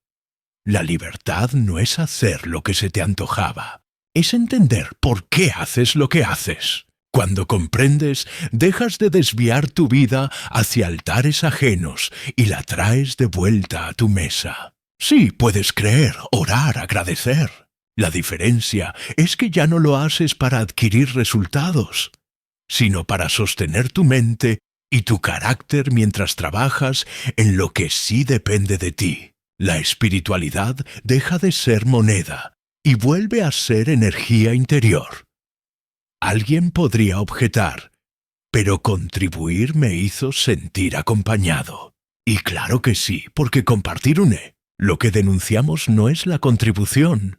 La libertad no es hacer lo que se te antojaba, es entender por qué haces lo que haces. Cuando comprendes, dejas de desviar tu vida hacia altares ajenos y la traes de vuelta a tu mesa. Sí, puedes creer, orar, agradecer. La diferencia es que ya no lo haces para adquirir resultados, sino para sostener tu mente y tu carácter mientras trabajas en lo que sí depende de ti. La espiritualidad deja de ser moneda y vuelve a ser energía interior. Alguien podría objetar, pero contribuir me hizo sentir acompañado. Y claro que sí, porque compartir une. Lo que denunciamos no es la contribución,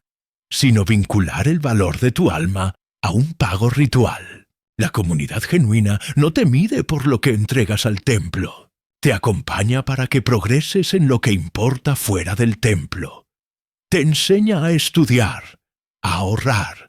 sino vincular el valor de tu alma a un pago ritual. La comunidad genuina no te mide por lo que entregas al templo. Te acompaña para que progreses en lo que importa fuera del templo. Te enseña a estudiar, a ahorrar,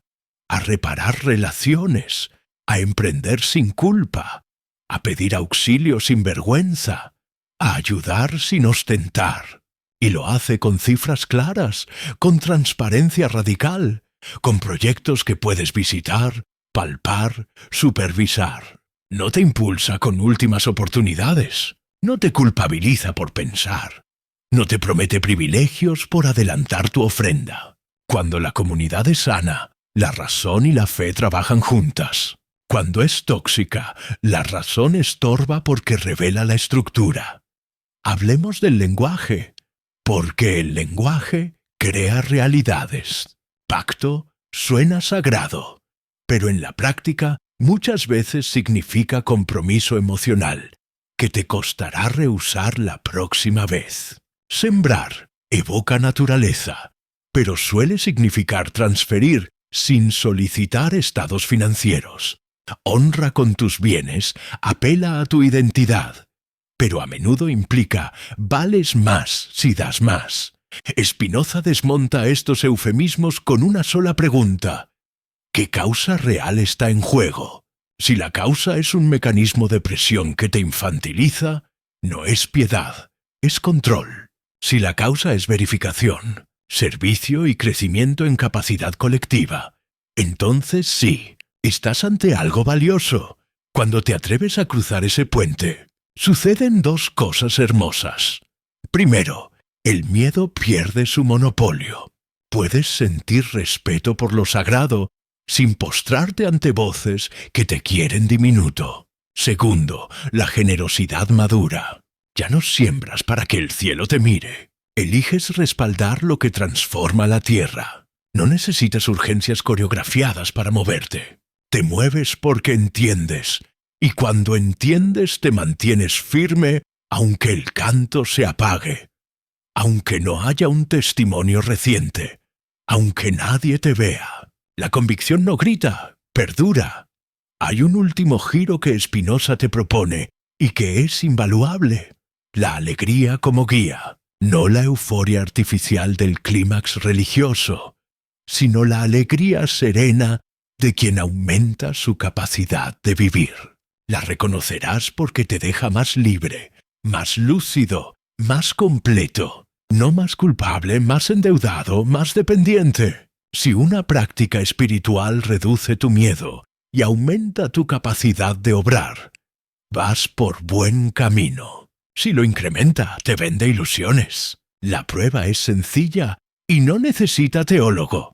a reparar relaciones, a emprender sin culpa, a pedir auxilio sin vergüenza, a ayudar sin ostentar. Y lo hace con cifras claras, con transparencia radical, con proyectos que puedes visitar, palpar, supervisar. No te impulsa con últimas oportunidades. No te culpabiliza por pensar. No te promete privilegios por adelantar tu ofrenda. Cuando la comunidad es sana, la razón y la fe trabajan juntas. Cuando es tóxica, la razón estorba porque revela la estructura. Hablemos del lenguaje, porque el lenguaje crea realidades. Pacto suena sagrado, pero en la práctica muchas veces significa compromiso emocional, que te costará rehusar la próxima vez. Sembrar evoca naturaleza, pero suele significar transferir sin solicitar estados financieros. Honra con tus bienes, apela a tu identidad, pero a menudo implica vales más si das más. Spinoza desmonta estos eufemismos con una sola pregunta. ¿Qué causa real está en juego? Si la causa es un mecanismo de presión que te infantiliza, no es piedad, es control. Si la causa es verificación, servicio y crecimiento en capacidad colectiva, entonces sí, estás ante algo valioso. Cuando te atreves a cruzar ese puente, suceden dos cosas hermosas. Primero, el miedo pierde su monopolio. Puedes sentir respeto por lo sagrado sin postrarte ante voces que te quieren diminuto. Segundo, la generosidad madura. Ya no siembras para que el cielo te mire. Eliges respaldar lo que transforma la tierra. No necesitas urgencias coreografiadas para moverte. Te mueves porque entiendes. Y cuando entiendes te mantienes firme aunque el canto se apague. Aunque no haya un testimonio reciente. Aunque nadie te vea. La convicción no grita, perdura. Hay un último giro que Spinoza te propone y que es invaluable. La alegría como guía, no la euforia artificial del clímax religioso, sino la alegría serena de quien aumenta su capacidad de vivir. La reconocerás porque te deja más libre, más lúcido, más completo, no más culpable, más endeudado, más dependiente. Si una práctica espiritual reduce tu miedo y aumenta tu capacidad de obrar, vas por buen camino. Si lo incrementa, te vende ilusiones. La prueba es sencilla y no necesita teólogo.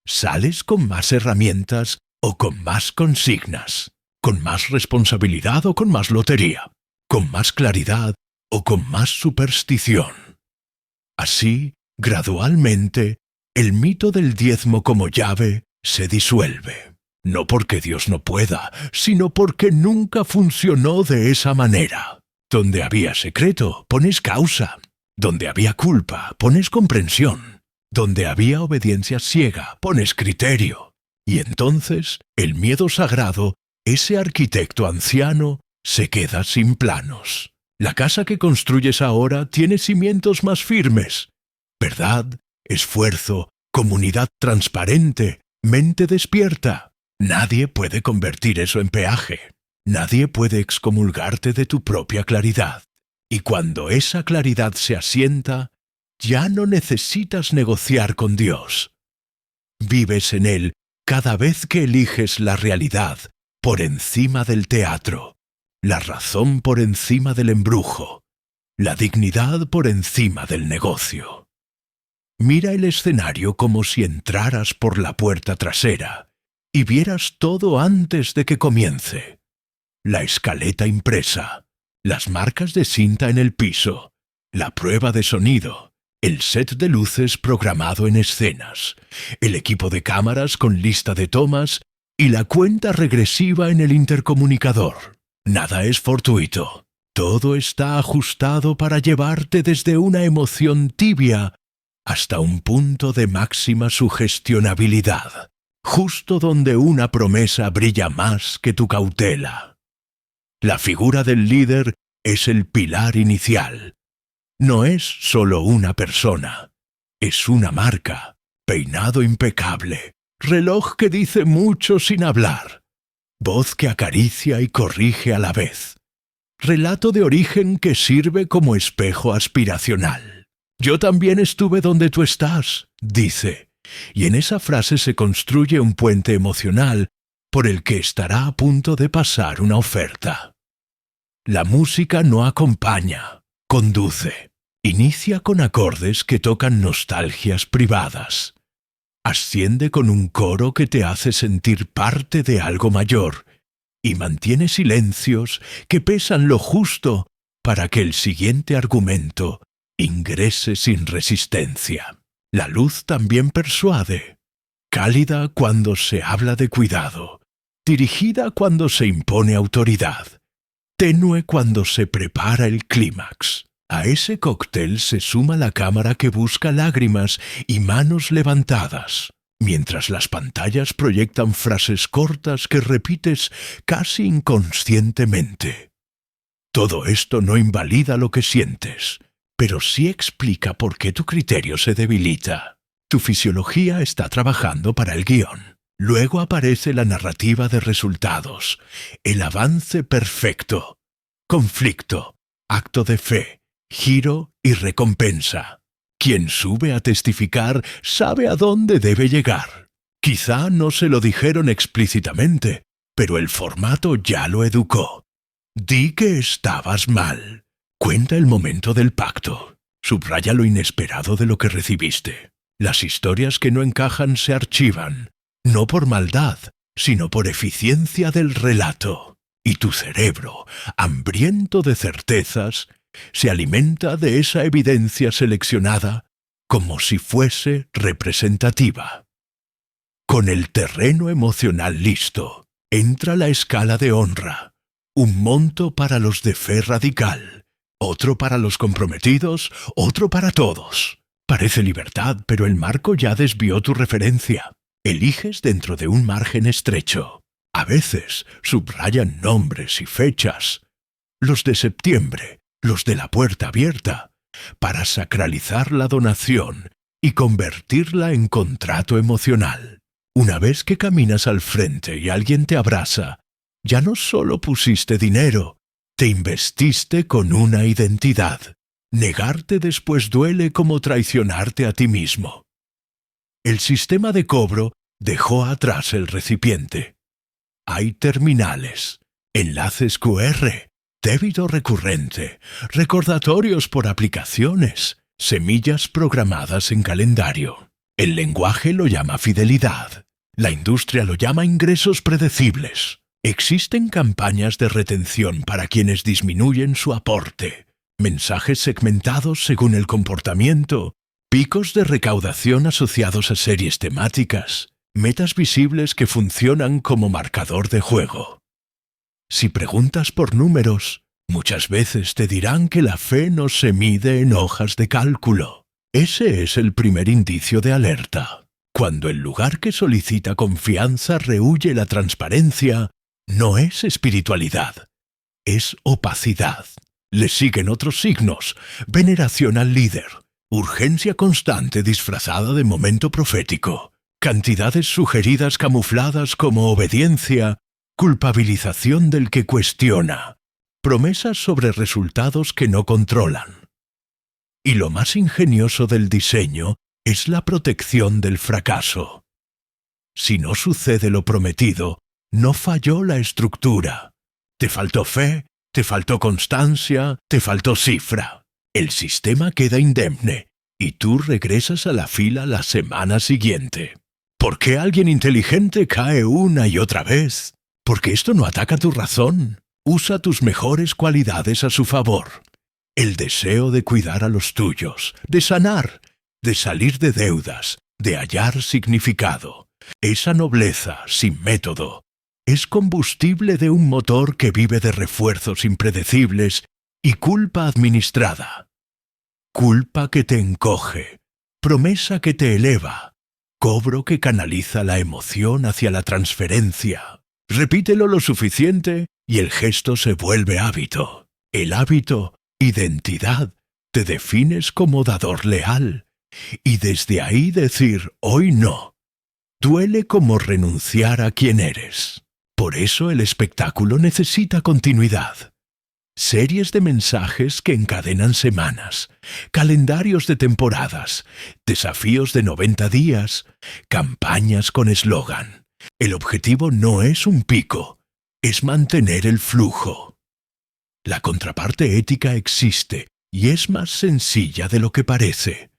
Sales con más herramientas o con más consignas, con más responsabilidad o con más lotería, con más claridad o con más superstición. Así, gradualmente, el mito del diezmo como llave se disuelve. No porque Dios no pueda, sino porque nunca funcionó de esa manera. Donde había secreto, pones causa. Donde había culpa, pones comprensión. Donde había obediencia ciega, pones criterio. Y entonces, el miedo sagrado, ese arquitecto anciano, se queda sin planos. La casa que construyes ahora tiene cimientos más firmes. Verdad, esfuerzo, comunidad transparente, mente despierta. Nadie puede convertir eso en peaje. Nadie puede excomulgarte de tu propia claridad. Y cuando esa claridad se asienta, ya no necesitas negociar con Dios. Vives en Él cada vez que eliges la realidad por encima del teatro, la razón por encima del embrujo, la dignidad por encima del negocio. Mira el escenario como si entraras por la puerta trasera y vieras todo antes de que comience. La escaleta impresa, las marcas de cinta en el piso, la prueba de sonido, el set de luces programado en escenas, el equipo de cámaras con lista de tomas y la cuenta regresiva en el intercomunicador. Nada es fortuito. Todo está ajustado para llevarte desde una emoción tibia hasta un punto de máxima sugestionabilidad, justo donde una promesa brilla más que tu cautela. La figura del líder es el pilar inicial. No es solo una persona, es una marca, peinado impecable, reloj que dice mucho sin hablar, voz que acaricia y corrige a la vez, relato de origen que sirve como espejo aspiracional. Yo también estuve donde tú estás, dice, y en esa frase se construye un puente emocional por el que estará a punto de pasar una oferta. La música no acompaña, conduce. Inicia con acordes que tocan nostalgias privadas. Asciende con un coro que te hace sentir parte de algo mayor y mantiene silencios que pesan lo justo para que el siguiente argumento ingrese sin resistencia. La luz también persuade, cálida cuando se habla de cuidado, dirigida cuando se impone autoridad, tenue cuando se prepara el clímax. A ese cóctel se suma la cámara que busca lágrimas y manos levantadas, mientras las pantallas proyectan frases cortas que repites casi inconscientemente. Todo esto no invalida lo que sientes, pero sí explica por qué tu criterio se debilita. Tu fisiología está trabajando para el guión. Luego aparece la narrativa de resultados, el avance perfecto, conflicto, acto de fe, giro y recompensa. Quien sube a testificar sabe a dónde debe llegar. Quizá no se lo dijeron explícitamente, pero el formato ya lo educó. Di que estabas mal. Cuenta el momento del pacto. Subraya lo inesperado de lo que recibiste. Las historias que no encajan se archivan, no por maldad, sino por eficiencia del relato. Y tu cerebro, hambriento de certezas, se alimenta de esa evidencia seleccionada como si fuese representativa. Con el terreno emocional listo, entra la escala de honra. Un monto para los de fe radical, otro para los comprometidos, otro para todos. Parece libertad, pero el marco ya desvió tu referencia. Eliges dentro de un margen estrecho. A veces subrayan nombres y fechas. Los de septiembre, los de la puerta abierta, para sacralizar la donación y convertirla en contrato emocional. Una vez que caminas al frente y alguien te abraza, ya no solo pusiste dinero, te investiste con una identidad. Negarte después duele como traicionarte a ti mismo. El sistema de cobro dejó atrás el recipiente. Hay terminales, enlaces QR, débito recurrente, recordatorios por aplicaciones, semillas programadas en calendario. El lenguaje lo llama fidelidad. La industria lo llama ingresos predecibles. Existen campañas de retención para quienes disminuyen su aporte, mensajes segmentados según el comportamiento, picos de recaudación asociados a series temáticas, metas visibles que funcionan como marcador de juego. Si preguntas por números, muchas veces te dirán que la fe no se mide en hojas de cálculo. Ese es el primer indicio de alerta. Cuando el lugar que solicita confianza rehúye la transparencia, no es espiritualidad, es opacidad. Le siguen otros signos: veneración al líder, urgencia constante disfrazada de momento profético, cantidades sugeridas camufladas como obediencia, culpabilización del que cuestiona, promesas sobre resultados que no controlan. Y lo más ingenioso del diseño es la protección del fracaso. Si no sucede lo prometido, no falló la estructura. Te faltó fe, te faltó constancia, te faltó cifra. El sistema queda indemne y tú regresas a la fila la semana siguiente. ¿Por qué alguien inteligente cae una y otra vez? Porque esto no ataca tu razón. Usa tus mejores cualidades a su favor. El deseo de cuidar a los tuyos, de sanar, de salir de deudas, de hallar significado. Esa nobleza sin método es combustible de un motor que vive de refuerzos impredecibles y culpa administrada. Culpa que te encoge, promesa que te eleva, cobro que canaliza la emoción hacia la transferencia. Repítelo lo suficiente y el gesto se vuelve hábito. El hábito, identidad, te defines como dador leal. Y desde ahí decir hoy no, duele como renunciar a quien eres. Por eso el espectáculo necesita continuidad. Series de mensajes que encadenan semanas, calendarios de temporadas, desafíos de 90 días, campañas con eslogan. El objetivo no es un pico, es mantener el flujo. La contraparte ética existe y es más sencilla de lo que parece.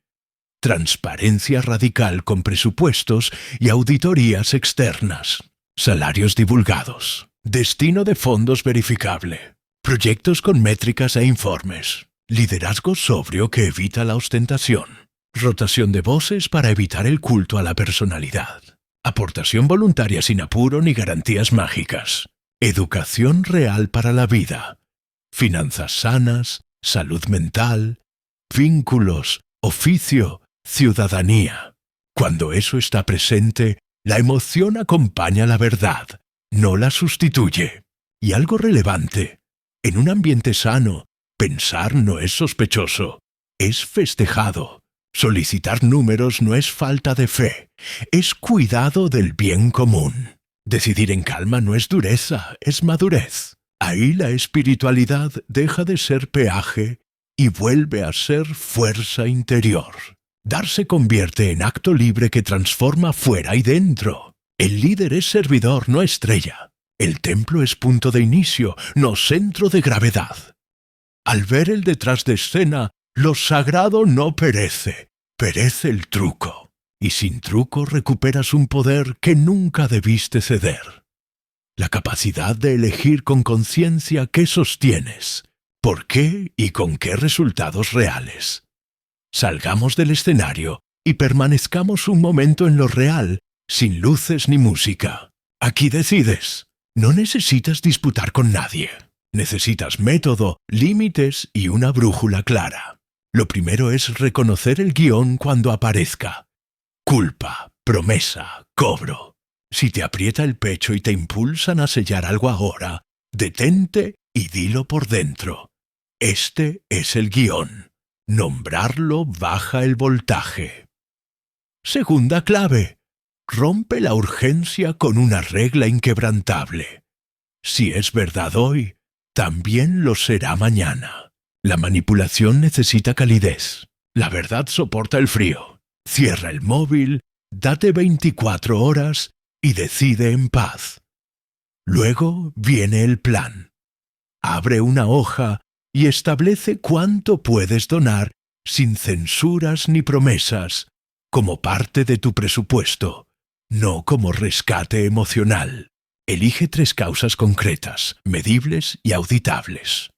Transparencia radical con presupuestos y auditorías externas. Salarios divulgados. Destino de fondos verificable. Proyectos con métricas e informes. Liderazgo sobrio que evita la ostentación. Rotación de voces para evitar el culto a la personalidad. Aportación voluntaria sin apuro ni garantías mágicas. Educación real para la vida. Finanzas sanas, salud mental, vínculos, oficio, ciudadanía. Cuando eso está presente, la emoción acompaña la verdad, no la sustituye. Y algo relevante, en un ambiente sano, pensar no es sospechoso, es festejado. Solicitar números no es falta de fe, es cuidado del bien común. Decidir en calma no es dureza, es madurez. Ahí la espiritualidad deja de ser peaje y vuelve a ser fuerza interior. Dar se convierte en acto libre que transforma fuera y dentro. El líder es servidor, no estrella. El templo es punto de inicio, no centro de gravedad. Al ver el detrás de escena, lo sagrado no perece, perece el truco. Y sin truco recuperas un poder que nunca debiste ceder. La capacidad de elegir con conciencia qué sostienes, por qué y con qué resultados reales. Salgamos del escenario y permanezcamos un momento en lo real, sin luces ni música. Aquí decides. No necesitas disputar con nadie. Necesitas método, límites y una brújula clara. Lo primero es reconocer el guión cuando aparezca. Culpa, promesa, cobro. Si te aprieta el pecho y te impulsan a sellar algo ahora, detente y dilo por dentro. Este es el guión. Nombrarlo baja el voltaje. Segunda clave. Rompe la urgencia con una regla inquebrantable. Si es verdad hoy, también lo será mañana. La manipulación necesita calidez. La verdad soporta el frío. Cierra el móvil, date 24 horas y decide en paz. Luego viene el plan. Abre una hoja y establece cuánto puedes donar sin censuras ni promesas, como parte de tu presupuesto, no como rescate emocional. Elige 3 causas concretas, medibles y auditables.